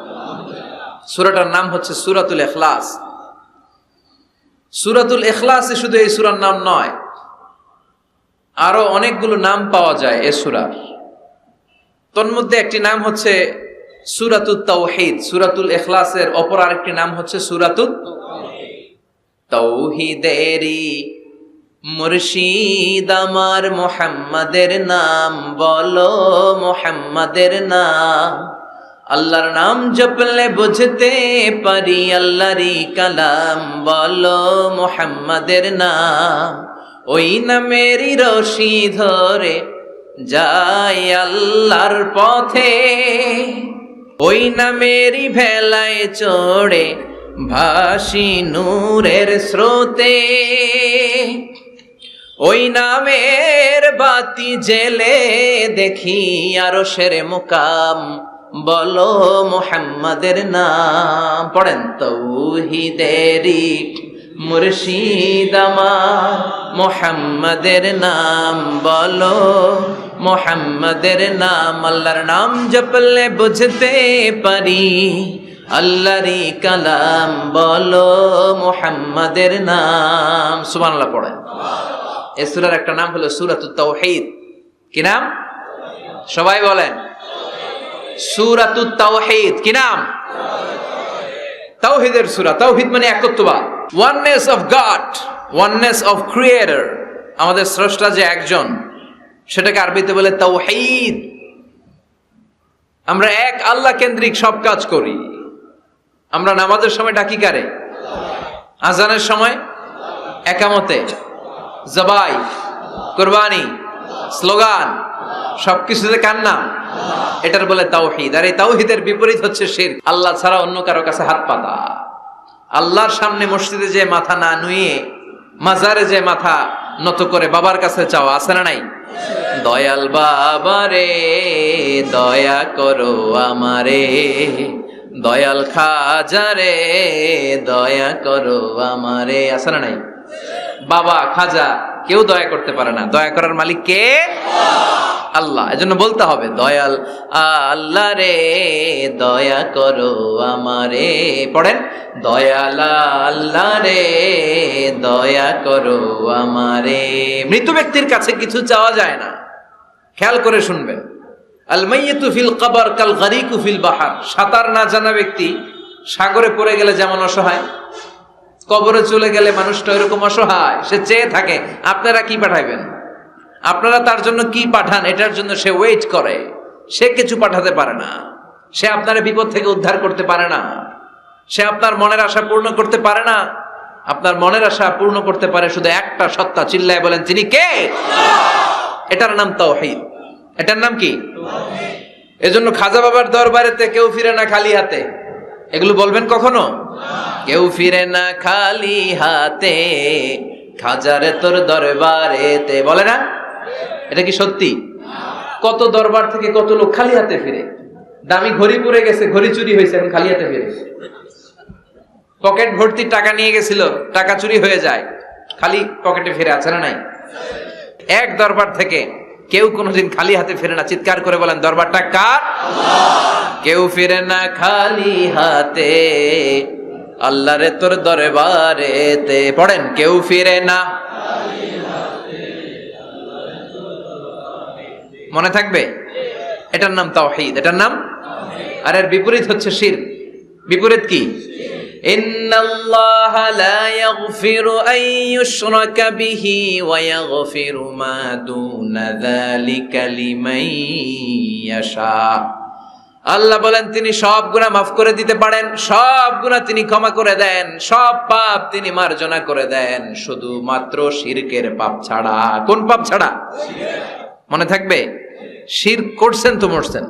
সূরাটার নাম হচ্ছে সূরাতুল ইখলাস। সূরাতুল ইখলাসে শুধু এই সূরার নাম নয়, আরো অনেকগুলো নাম পাওয়া যায় এই সূরার। তন্মধ্যে একটি নাম হচ্ছে সূরাতুত তাওহীদ। সূরাতুল ইখলাসের অপর আরেকটি নাম হচ্ছে সূরাতুত তাওহীদেরি মুর্শিদ আমার মুহাম্মাদের নাম বলো, মুহাম্মাদের নাম। আল্লাহর নাম জপলে বুঝতে পারি আল্লাহরই কালাম বলো, মুহাম্মাদের নাম। ওই নামেরই রশি ধরে যাই আল্লাহর পথে, ওই নামেরই ভেলায় চড়ে ভাসি নূরের স্রোতে। ওই নামের বাতি জেলে দেখি আরশের মুকাম বলো, মুহাম্মাদের নাম। পড়েন। তাওহীদেরি মুর্শিদ আমার মুহাম্মাদের নাম বলো, মুহাম্মাদের নাম। আল্লাহর নাম জপলে বুঝতে পারি আল্লাহরই কালাম বলো, মুহাম্মাদের নাম। সুবহানাল্লাহ পড়েন। এই সূরার একটা নাম হলো সূরাতুত তাওহীদ। কি নাম? সবাই বলেন। সূরাতুত তাওহীদ। কি নাম? তাওহীদের সূরা। তাওহীদ মানে একত্ববাদ, oneness of god, oneness of creator. আমাদের স্রষ্টা যে একজন, সেটাকে আরবিতে বলে তাওহীদ। আমরা এক আল্লাহ কেন্দ্রিক সব কাজ করি। আমরা নামাজের সময় ডাকি কারে? আজানের সময়, একামতে, জবাই, কুরবানি, স্লোগান, সবকিছুতে কার নাম? এটার বলে তাওহীদ। আর এই তাওহীদের বিপরীত হচ্ছে শিরক। আল্লাহ ছাড়া অন্য কারো কাছে হাত পাতা। আল্লাহর সামনে মসজিদে যে মাথা না নুয়ে মাজারে যে মাথা নত করে বাবার কাছে চাওয়া, আছে না নাই? দয়াল বাবা রে দয়া করো আমারে, দয়াল খাজা রে দয়া করো আমারে, আছে না নাই? বাবা খাজা কেউ দয়া করতে পারে না, দয়া করার মালিক কে? আল্লাহ। এজন্য বলতে হবে দয়াল আল্লাহ রে দয়া করো আমারে। পড়েন। দয়াল আল্লাহ রে দয়া করো আমারে। মৃত ব্যক্তির কাছে কিছু চাওয়া যায় না, খেয়াল করে শুনবেন। আল মাইয়িতু ফিল কবর কাল গরিকু ফিল বাহর। সাঁতার না জানা ব্যক্তি সাগরে পড়ে গেলে যেমন অসহায়, কবরে চলে গেলে মানুষটা এরকম অসহায়, সে চেয়ে থাকে আপনারা কি পাঠাইবেন, আপনারা তার জন্য কি পাঠান, এটার জন্য সে ওয়েট করে। সে কিছু পাঠাতে পারে না, সে আপনার বিপদ থেকে উদ্ধার করতে পারে না, সে আপনার মনের আশা পূর্ণ করতে পারে না। আপনার মনের আশা পূর্ণ করতে পারে শুধু একটা সত্তা। চিল্লায় বলেন তিনি কে? এটার নাম তাওহীদ। এটার নাম কি? এজন্য খাজা বাবার দরবারেতে কেউ ফিরে না খালি হাতে। এগুলো বলবেন কখনো? কেউ ফিরে না খালি হাতে, খাজারে তোর দরবারেতে, বলে না? এটা কি সত্যি? কত দরবার থেকে কত লোক খালি হাতে ফিরে। দামি ঘড়ি পরে গেছে, ঘড়ি চুরি হয়েছে, এখন খালি হাতে ফিরে। পকেট ভর্তি টাকা নিয়ে গেছিল, টাকা চুরি হয়ে যায়, খালি পকেটে ফিরে আছে না নাই? এক দরবার থেকে কেউ কোনোদিন খালি হাতে ফিরে না। চিৎকার করে বলেন, দরবারটা কার? কেউ ফিরে না খালি হাতে, আল্লাহরে তোর দরবারেতে। পড়েন, কেউ ফিরে না। মনে থাকবে? এটার নাম তাওহীদ, এটার নাম। আর এর বিপরীত হচ্ছে শিরক। বিপরীত কি? ইন্নাল্লাহা লা ইয়াগফিরু আন ইউশরাকা বিহি ওয়া ইয়াগফিরু মা দুনা যালিকা লিমান ইয়াশা। আল্লাহ বলেন তিনি সব গুনাহ মাফ করে দিতে পারেন, সব গুনাহ তিনি ক্ষমা করে দেন, সব পাপ তিনি মার্জনা করে দেন, শুধুমাত্র শিরকের পাপ ছাড়া। কোন পাপ ছাড়া? মনে থাকবে? শিরক করছেন তো মরছেন,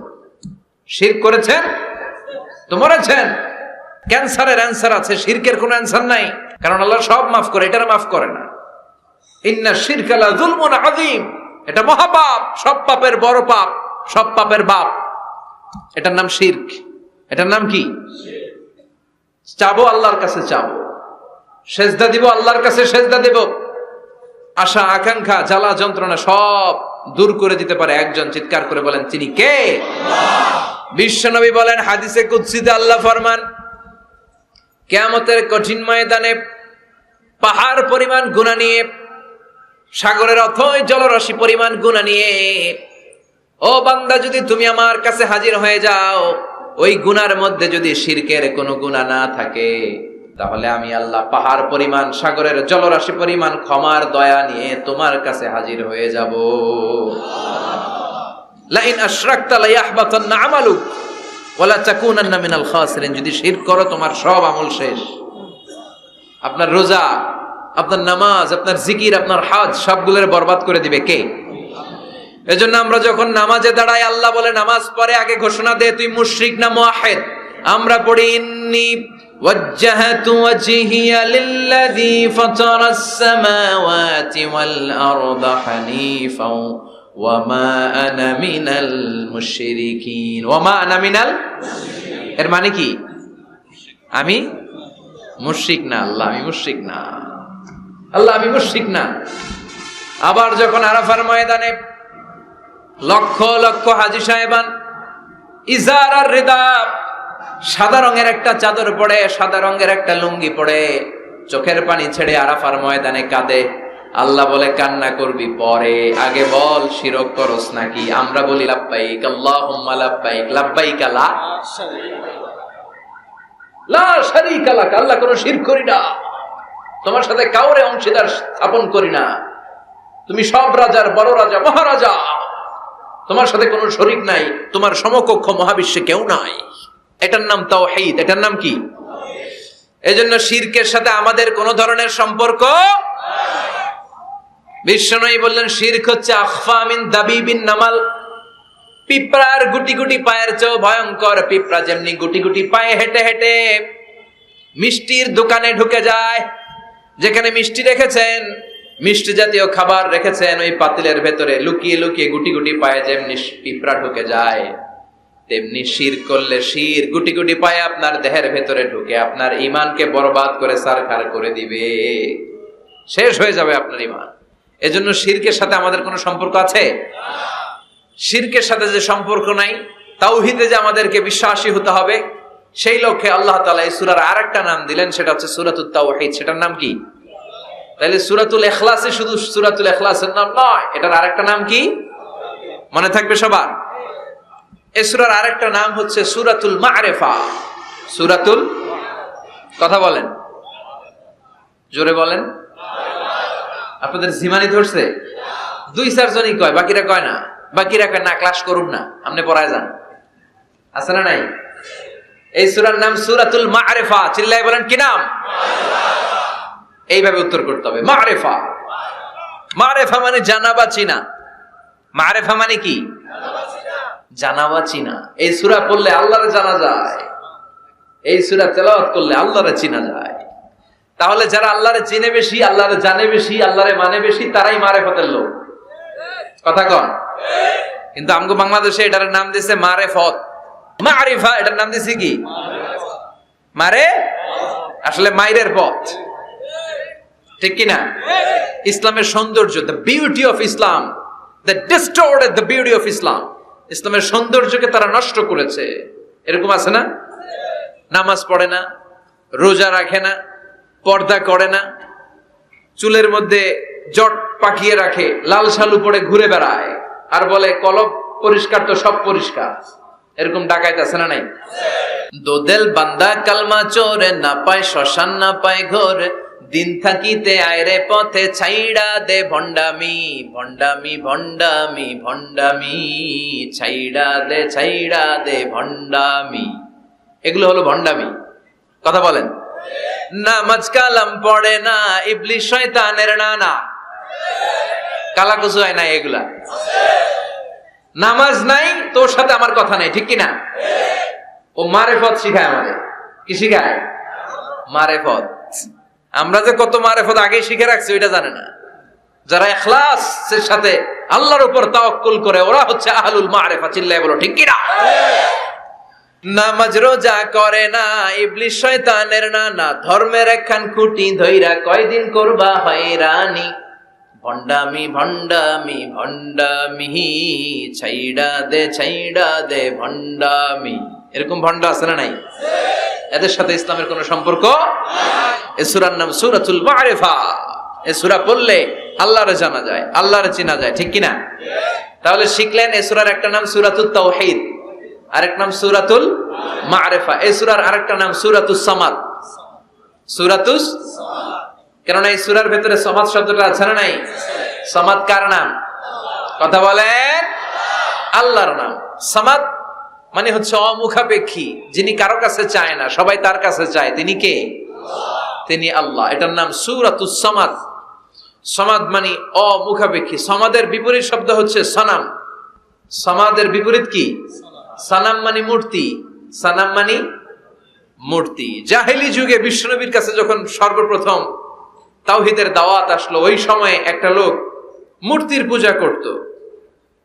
শিরক করেছেন তো মরেছেন। ক্যান্সারের অ্যান্সার আছে, শিরকের কোনো অ্যান্সার নাই, কারণ আল্লাহ সব মাফ করে, এটার মাফ করে না। ইন্না শিরকা লা যুলমুন আযীম, এটা মহাপাপ, সব পাপের বড় পাপ, সব পাপের বাপ। এটার নাম শিরক। এটার নাম কি? চাবো আল্লাহর কাছে, চাবো, সেজদা দিব আল্লাহর কাছে, সেজদা দেব। আশা আকাঙ্ক্ষা জ্বালা যন্ত্রণা সব দূর করে দিতে পারে একজন। চিৎকার করে বলেন, তিনি কে? বিশ্বনবী বলেন হাদিসে কুদসিতে, আল্লাহ ফরমান, কিয়ামতের কঠিন ময়দানে পাহাড় পরিমাণ গুনাহ নিয়ে, সাগরের অথই জলরাশি পরিমাণ গুনাহ নিয়ে, ও বান্দা, যদি তুমি আমার কাছে হাজির হয়ে যাও, ওই গুনার মধ্যে যদি শিরকের কোনো গুনাহ না থাকে, তাহলে আমি আল্লাহ পাহাড় পরিমাণ, সাগরের জলরাশি পরিমাণ ক্ষমার দয়া নিয়ে তোমার কাছে হাজির হয়ে যাব। লাইন আশরাকতা লায়াহবাতান্না আমালুক ওয়ালা তাকুনান্না মিনাল খাসিরিন। যদি শিরক করো, তোমার সব আমল শেষ। আপনার রোজা, আপনার নামাজ, আপনার জিকির, আপনার হজ, সবগুলোর বরবাদ করে দিবে কে? এজন্য আমরা যখন নামাজে দাঁড়াই, আল্লাহ বলে নামাজ পড়ে আগে ঘোষণা দে তুই মুশরিক না মুওয়াহিদ। আমরা পড়ি ইন্নী ওয়াজ্জাহাতু ওয়াজহিয়া লিল্লাযী ফাতারাস সামাওয়াতি ওয়াল আরদা হানিফাও ওয়া মা আনা মিনাল মুশরিকিন। ওয়া মা আনা মিনাল, এর মানে কি? আমি মুশরিক না। আল্লাহ, আমি মুশরিক না। আল্লাহ, আমি মুশরিক না। আবার যখন আরাফার ময়দানে লক্ষ লক্ষ হাজী সাহেবান ইজার আর রিদা, সাদা রঙের একটা চাদর পরে, সাদা রঙের একটা লুঙ্গি পরে, চোখের পানি ছেড়ে আরাফার ময়দানে কাঁদে। আল্লাহ বলে কান্না করবি পরে, আগে বল শিরক করস নাকি? আমরা বলি লাব্বাইক আল্লাহুম্মা লাব্বাইক, লাব্বাইক লা শারীকা লাক, আল্লাহ কোনো শিরক করি না, তোমার সাথে কাউরে অংশীদার স্থাপন করি না, তুমি সব রাজার বড় রাজা, মহারাজা, তোমার সাথে কোনো শরীক নাই, তোমার সমকক্ষ মহাবিশ্বে কেউ নাই। এটার নাম তাওহীদ। এটার নাম কি? এজন্য শিরকের সাথে আমাদের কোন ধরনের সম্পর্ক। বিশ্বনবী বললেন শিরক হচ্ছে আখফা মিন দাবিবিন নামাল, পিঁপড়ার গুটি গুটি পায়ের চেয়েও ভয়ঙ্কর। পিঁপড়া যেমনি গুটি গুটি পায়ে হেঁটে হেঁটে মিষ্টির দোকানে ঢুকে যায়, যেখানে মিষ্টি রেখেছেন, মিষ্টি জাতীয় খাবার রেখেছেন, ওই পাতিলের ভেতরে লুকিয়ে লুকিয়ে গুটি গুটি পায়ে যেমনি পিঁপড়া ঢুকে যায়, তেমনি শিরক করলে শির গুটি গুটি পায়ে আপনার দেহের ভেতরে ঢুকে আপনার ঈমানকে বরবাদ করে সারখার করে দিবে, শেষ হয়ে যাবে আপনার ঈমান। এজন্য শিরকের সাথে আমাদের কোনো সম্পর্ক আছে? শিরকের সাথে যে সম্পর্ক নাই, তাওহীদে যে আমাদেরকে বিশ্বাসী হতে হবে, সেই লক্ষ্যে আল্লাহ তাআলা এই সূরার আরেকটা নাম দিলেন, সেটা হচ্ছে সূরাতুত তাওহীদ। সেটার নাম কি? তাহলে সূরাতুল ইখলাসে শুধু সূরাতুল ইখলাসের নাম নয়, এটার আরেকটা নাম কি? মনে থাকবে সবার? এই সূরার আরেকটা নাম হচ্ছে সূরাতুল মা'রিফা। সূরাতুল, কথা বলেন, জোরে বলেন। আপনাদের জিমানি ধরছে? 2-4 জনই কয়, বাকিরা কয় না। বাকিরা কয় না, ক্লাস করুন না, আপনি পড়ায় যান। আছে না নাই? এই সূরার নাম সূরাতুল মা'রিফা। চিল্লায় বলেন কি নাম? এইভাবে উত্তর করতে হবে, মা'রিফা। মা'রিফা মানে জানা বা চিনা। মা'রিফা মানে কি? জানা বা চিনা। এই সূরা পড়লে আল্লাহরে জানা যায়, এই সূরা তেলাওয়াত করলে আল্লাহরে চিনা যায়। তাহলে যারা আল্লাহরে চিনে বেশি, আল্লাহরে জানে বেশি, আল্লাহরে মানে বেশি, তারাই মারেফতের লোক। কথা কন। কিন্তু আমগো বাংলাদেশে এটার নাম দিয়েছে মারেফত, মারিফা। এটার নাম দিয়েছে কি? মারে, আসলে মাইরের পথ, ঠিক কিনা? ইসলামের সৌন্দর্য, the beauty of Islam, the distorted the beauty of Islam. ইসলামের সৌন্দর্যকে তারা নষ্ট করেছে। এরকম আছে না? নামাজ পড়ে না, রোজা রাখে না, পর্দা করে না, চুলের মধ্যে জট পাকিয়ে রাখে, লাল শালু পরে ঘুরে বেড়ায়, আর বলে কলব পরিষ্কার তো সব পরিষ্কার। এরকম ডাকাইত আছে না নাই? দোদেল বান্দা কালমা চোরে, না পায় শ্মশান না পায় ঘর, দিন থাকিতে আয়রে পথে ছাইড়া দে ভণ্ডামি, ভণ্ডামি ভণ্ডামি ভণ্ডামি, ছাইড়া দে ভণ্ডামি। এগুলো হলো ভণ্ডামি। কথা বলেন। নামাজ কালাম পড়ে না, ইবলিশ শয়তানের নানা, কালাকুচু হয় না এগুলা। নামাজ নাই, তোর সাথে আমার কথা নাই, ঠিক কিনা? ও মারেফত শিখায় আমাদের। কি শিখায়? মারেফত। আমরা যে কত মারেফত আগে শিখে রাখছি ওইটা জানে না। যারা ইখলাসের সাথে আল্লাহর উপর তাওয়াক্কুল করে, ওরা হচ্ছে আহলুল মারেফা। চিল্লায় বলো ঠিক কিনা? নামাজ রোজা করে না, ইবলিশ শয়তানের নানা, ধর্মের একখান খুঁটি ধইরা কয়দিন করবা হয়রানি, ভণ্ডামি ভণ্ডামি ভণ্ডামি, ছাইড়া দে ভণ্ডামি। এরকম ভণ্ড আছে না নাই? এদের সাথে ইসলামের কোন সম্পর্ক? এই সূরার নাম সূরাতুল মারিফা। এই সূরা পড়লে আল্লাহরে জানা যায়, আল্লাহরে চেনা যায়, ঠিক কিনা? তাহলে শিখলেন এই সূরার একটা নাম সূরাতুত তাওহীদ, আরেক নাম সূরাতুল মারিফা। এই সূরার আরেকটা নাম সূরাতুস সামাদ। সূরাতুস, কেননা এই সূরার ভেতরে সামাদ শব্দটা আছে না নাই? সামাদ কার নাম? কথা বলেন। আল্লাহর নাম। সামাদ মানে হচ্ছে অমুখাপেক্ষী, যিনি কারো কাছে চায় না, সবাই তার কাছে চায়। তিনি কে? তিনি আল্লাহ। এটার নাম সূরাতুস সামাদ। সামাদ মানে অমুখাপেক্ষী। সামাদের বিপরীত শব্দ হচ্ছে সানাম। সামাদের বিপরীত কি? সানাম মানে মূর্তি। সানাম মানে মূর্তি। জাহেলি যুগে বিশ্বনবীর কাছে যখন সর্বপ্রথম তাওহীদের দাওয়াত আসলো, ওই সময় একটা লোক মূর্তির পূজা করত,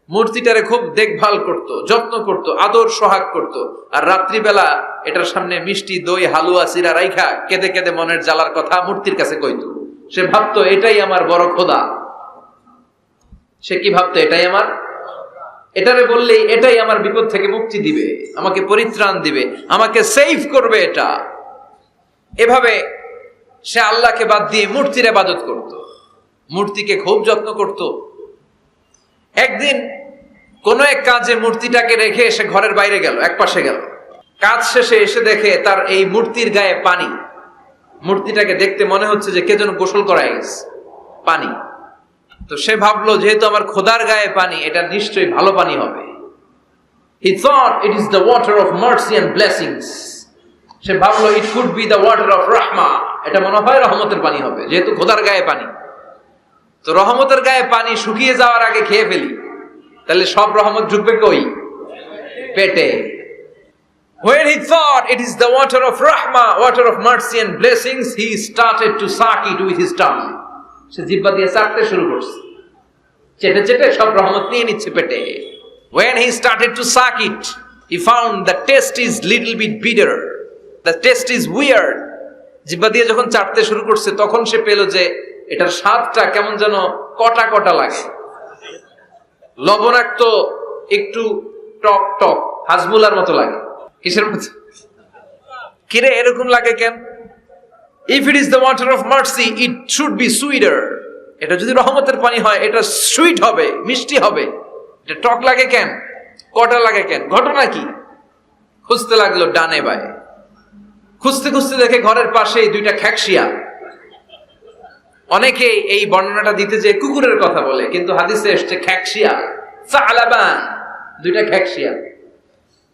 মূর্তিটারে খুব দেখভাল করত, যত্ন করত, আদর সোহাগ করত, আর রাত্রিবেলা এটার সামনে মিষ্টি দই হালুয়া সিরা রাইখা কেঁদে কেঁদে মনের জ্বালার কথা মূর্তির কাছে কইত। সে ভাবতো এটাই আমার বড় খোদা। সে কি ভাবতো? এটাই আমার, এটারে বললেই এটাই আমার বিপদ থেকে মুক্তি দিবে, আমাকে পরিত্রাণ দিবে, আমাকে সেভ করবে এটা। এভাবে সে আল্লাহকে বাদ দিয়ে মূর্তির ইবাদত করত, মূর্তিকে খুব যত্ন করত। একদিন কোন এক কাজে মূর্তিটাকে রেখে এসে ঘরের বাইরে গেল, এক পাশে গেল। কাজ শেষে এসে দেখে তার এই মূর্তির গায়ে পানি। মূর্তিটাকে দেখতে মনে হচ্ছে যে কে যেন গোসল করায় গেছে, পানি। তো সে ভাবলো যেহেতু আমার খোদার গায়ে পানি, এটা নিশ্চয়ই ভালো পানি হবে। He thought it is the water of mercy and blessings. সে ভাবলো it could be the water of rahma. এটা মনে হয় রহমতের পানি হবে, যেহেতু খোদার গায়ে পানি। তো রহমতের গায়ে পানি শুকিয়ে যাওয়ার আগে খেয়ে ফেলি, তাহলে সব রহমত ঢুকবে কই? পেটে। When he thought it is the water of rahma, water of mercy and blessings, he started to suck it with his tongue. সে জিহ্বা দিয়ে চাটতে শুরু করছে, চেটে চেটে সব রহমত নিয়ে নিচ্ছে পেটে। When he started to suck it, he found the taste is little bit bitter. The taste is weird. জিহ্বা দিয়ে যখন চাটতে শুরু করছে, তখন সে পেল যে এটার স্বাদটা কেমন যেন কটা কটা লাগে, লবণাক্ত, একটু টক টক, হাজমুলার মতো লাগে। কিসের মতো? কিরে এরকম লাগে কেন? If it is the water of mercy, it should be sweeter. এটা যদি রহমতের পানি হয়, এটা সুইট হবে, মিষ্টি হবে। এটা টক লাগে কেন? কটা লাগে কেন? ঘটনা কি? খুঁজতে লাগলো ডানে বায়ে। খুঁজতে খুঁজতে দেখে ঘরের পাশে দুইটা খ্যাকশিয়া। অনেকে এই বর্ণনাটা দিতে যে কুকুরের কথা বলে, কিন্তু হাদিসে এসছে খ্যাকশিয়া, সালাবান, দুইটা খ্যাকশিয়া।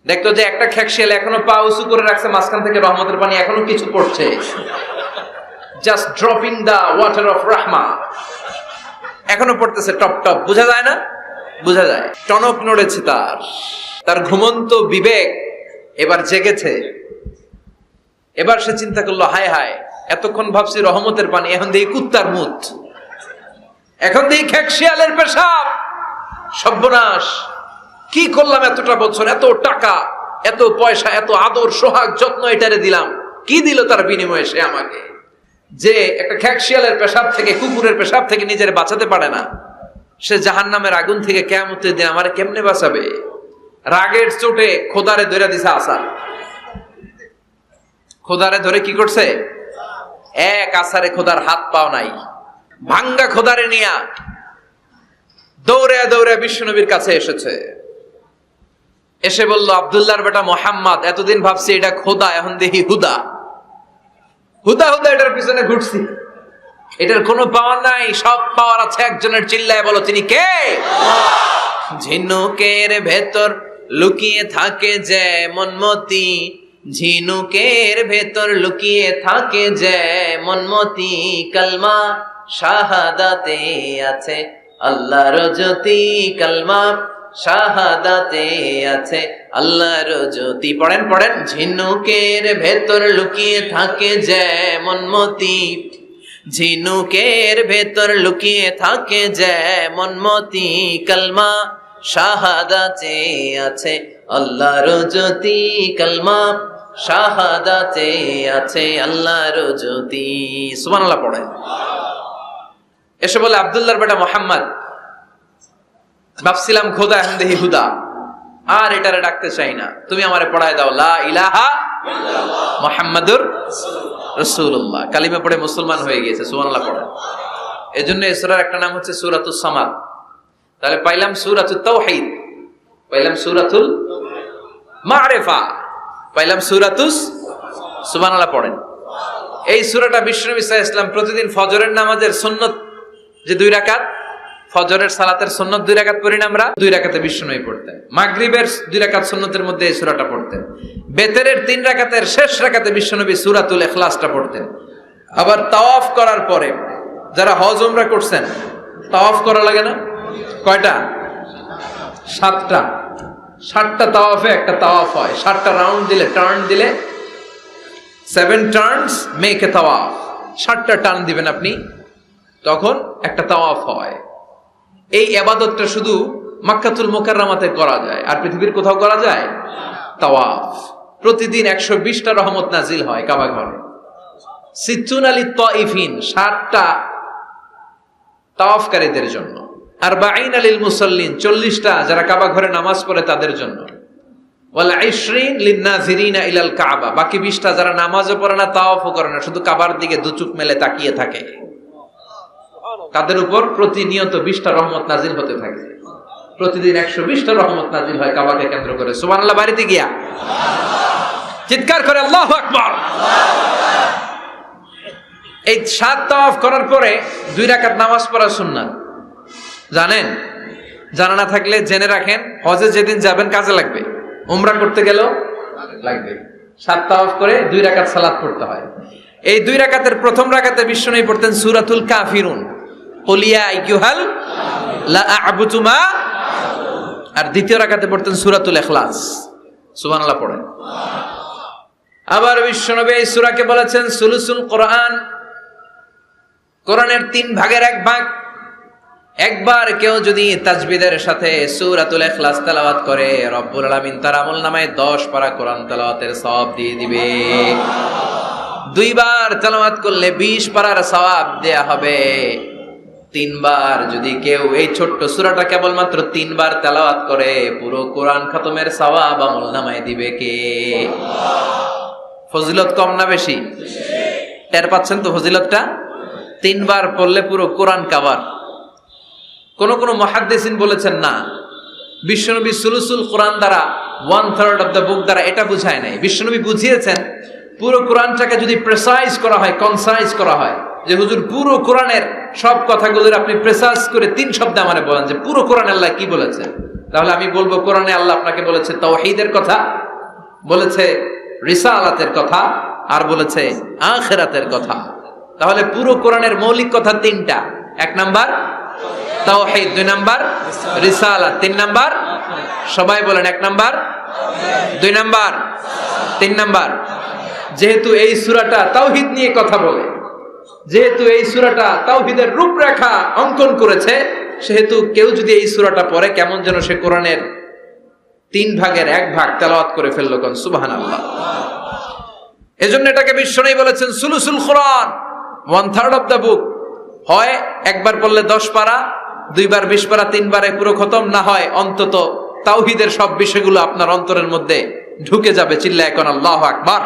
দেখতো যে একটা খ্যাকশিয়াল এখনো পা উঁচু করে রাখছে, মাঝখান থেকে রহমতের পানি এখনো কিছু পড়ছে, just dropping the water of রাহমা, এখনো পড়তেছে টপ টপ, বোঝা যায় না? বোঝা যায় টনক নড়েছে তার ঘুমন্ত বিবেক এবার জেগেছে। এবার সে চিন্তা করলো, হায় হায়, এতক্ষণ ভাবছি রহমতের পানি, এখন দেখি কুত্তার মুত, এখন দেখি খেকশিয়ালের পেশাব। সর্বনাশ, কি করলাম এতটা বছর, এত টাকা, এত পয়সা, এত আদর সোহাগ যত্ন এটারে দিলাম, কি দিল তার বিনিময়ে সে আমাকে? যে একটা খেকশিয়ালের পেশাব থেকে, কুকুরের পেশাব থেকে নিজের বাঁচাতে পারে না, সে জাহান্নামের আগুন থেকে কিয়ামতের দিন আমারে কেমনে বাঁচাবে? রাগের চোটে খোদারে ধরে দিছে আসার। খোদারে ধরে কি করছে? এক আসারে খোদার হাত পাও নাই, ভাঙ্গা খোদারে নিয়া দৌড়ে দৌড়ে বিশ্বনবীর কাছে এসেছে। এসে বলল, আব্দুল্লাহর বেটা মোহাম্মদ, এতদিন ভাবছি এটা খোদা, এখন দেখি হুদা। হুদা হুদা এটার পিছনে ঘুরছি, এটার কোনো পাওয়ার নাই, সব পাওয়ার আছে একজনের। চিল্লায় বলো, তিনি কে? ঝিনুকের ভেতর লুকিয়ে থাকে যেমন মতি, ঝিনুকের ভেতর লুকিয়ে থাকে যেমন মতি, কালমা শাহাদাতে আছে আল্লাহর জ্যোতি, কালমা শাহাদাতে আছে আল্লাহর জ্যোতি। পড়েন পড়েন, ঝিনুকের ভেতর লুকিয়ে থাকে যেমন মতি, ঝিনুকের ভেতর লুকিয়ে থাকে যেমন মতি, কালমা শাহাদাতে আছে আল্লাহর জ্যোতি, কালমা শাহাদাতে আছে আল্লাহর জ্যোতি। সুবহানাল্লাহ পড়েন। এসে বলে, আব্দুল্লাহর বেটা মোহাম্মদ, ভাবছিলাম খোদা, এখন দেখি হুদা, আর এটারে ডাকতে চাই না, তুমি আমারে পড়ায় দাও লা ইলাহা মুহাম্মাদুর রাসূলুল্লাহ। কালিমা পড়ে মুসলমান হয়ে গিয়েছে। সুবহানাল্লাহ পড়েন। এজন্য এই সূরার একটা নাম হচ্ছে সূরাতুস সামাদ। তাহলে পাইলাম সূরাতুত তাওহীদ, পাইলাম সূরাতুল মারিফা, পাইলাম সূরাতুস। সুবহানাল্লাহ পড়েন। এই সূরাটা বিশ্বনবী সাল্লাল্লাহু আলাইহি ওয়াসাল্লাম প্রতিদিন ফজরের নামাজের সুন্নত যে 2 রাকাত, ফজরের সালাতের সুন্নত 2 রাকাত পড়ি না আমরা, 2 রাকাতে বিশ্বনবী পড়তেন। মাগরিবের 2 রাকাত সুন্নতের মধ্যে এই সূরাটা পড়তেন। বেতেরের 3 রাকাতের শেষ রাকাতে বিশ্বনবী সূরাতুল ইখলাসটা পড়তেন। আবার তাওয়াফ করার পরে যারা হজ উমরা করছেন, তাওয়াফ করা লাগে না? কয়টা? 7টা। 7টা তাওয়াফে একটা তাওয়াফ হয়। 7টা রাউন্ড দিলে, টার্ন দিলে 7 টার্নস মেক এ তাওয়াফ। 7টা টার্ন দিবেন আপনি, তখন একটা তাওয়াফ হয়। এই ইবাদতটা শুধু মক্কাতুল মুকাররমাতে করা যায়, আর পৃথিবীর কোথাও করা যায়? তাওয়াফ প্রতিদিন 120টা রহমত নাজিল হয় কাবা ঘরে। সিত্তুন লিত তাইফিন, 60টা তাওয়াফকারীদের জন্য। 40 লিল মুসাল্লিন, 40টা যারা কাবা ঘরে নামাজ পড়ে তাদের জন্য। ওয়াল 20 লিন নাযিরিনা ইলাল কাবা, বাকি 20টা যারা নামাজও পড়ে না, তাওয়াফও করে না, শুধু কাবার দিকে দু চোখ মেলে তাকিয়ে থাকে, তাদের উপর প্রতিনিয়ত 20টা রহমত নাজিল হতে থাকে। প্রতিদিন 120টা রহমত নাজিল হয় কাবাকে কেন্দ্র করে। সুবহানাল্লাহ। বাড়িতে গিয়া চিৎকার করে আল্লাহু আকবার। এই 7 তাওয়াফ করার পরে 2 রাকাত নামাজ পড়া সুন্নাত, জানেন? জানা না থাকলে জেনে রাখেন, হজে যেদিন যাবেন কাজে লাগবে, উমরা করতে গেলেও লাগবে। 7 তাওয়াফ করে 2 রাকাত সালাত পড়তে হয়। এই 2 রাকাতের প্রথম রাকাতে বিশ্বনবী পড়তেন সূরাতুল কাফিরুন, কুল ইয়া আইয়ুহাল লা আ'বুদু মা, আর দ্বিতীয় রাকাতে পড়তেন সূরাতুল ইখলাস। সুবহানাল্লাহ পড়েন। আবার বিশ্বনবী এই সূরাকে বলেছেন সুলুসুল কোরআন, কোরআনের 3 ভাগের 1 ভাগ। একবার কেউ যদি তাজবিদের সাথে সূরাতুল ইখলাস তেলাওয়াত করে, রব্বুল আলামিন তার আমলনামায় 10 পারা কোরআন তেলাওয়াতের সওয়াব দিয়ে দিবে। 2 বার তেলাওয়াত করলে 20 পারার সওয়াব দেয়া হবে। 3 বার যদি কেউ এই ছোট্ট সূরাটা কেবলমাত্র 3 বার তেলাওয়াত করে, পুরো কোরআন খতমের সওয়াব আমলনামায় দিবে কে? ফজিলত কম না বেশি? টের পাচ্ছেন তো ফজিলতটা? 3 বার পড়লে পুরো কোরআন কভার। কোন কোন মুহাদ্দিসিন বলেছেন না, বিশ্বনবী সুলুসুল কোরআন দ্বারা 1/3 অফ দ্য বুক দ্বারা এটা বুঝায় নাই। বিশ্বনবী বুঝিয়েছেন পুরো কোরআনটাকে যদি প্রেসাইজ করা হয়, কনসাইজ করা হয়, যে হুজুর পুরো কোরআনের সব কথাগুলোর আপনি প্রেসাইজ করে 3 শব্দে আমারে বলেন যে পুরো কোরআন আল্লাহ কি বলেছেন, তাহলে আমি বলবো কোরআনে আল্লাহ আপনাকে বলেছে তাওহীদের কথা, বলেছে রিসালাতের কথা, আর বলেছে আখিরাতের কথা। তাহলে পুরো কোরআনের মৌলিক কথা 3টা। 1 নাম্বার তাওহীদ, 2 নাম্বার রিসালাত, 3 নাম্বার সবাই বলেন 1 নাম্বার, 2 নাম্বার, 3 নাম্বার। যেহেতু এই সূরাটা তাওহীদ নিয়ে কথা বলে, যেহেতু এই সূরাটা তাওহীদের রূপরেখা অঙ্কন করেছে, সেহেতু কেউ যদি এই সূরাটা পড়ে কেমন যেন সে কোরআনের 3 ভাগের 1 ভাগ তেলাওয়াত করে ফেললো। কোন সুবহানাল্লাহ। এজন্য এটাকে বিশ্বনবী বলেছেন সুলুসুল কোরআন, 1/3 অফ দ্য বুক। হয় একবার পড়লে 10 পারা, 2 বার 20 পারা, 3 বারে পুরো খতম, না হয় অন্তত তাওহীদের সব বিষয়গুলো আপনার অন্তরের মধ্যে ঢুকে যাবে। চিল্লায় কোন আল্লাহু আকবার।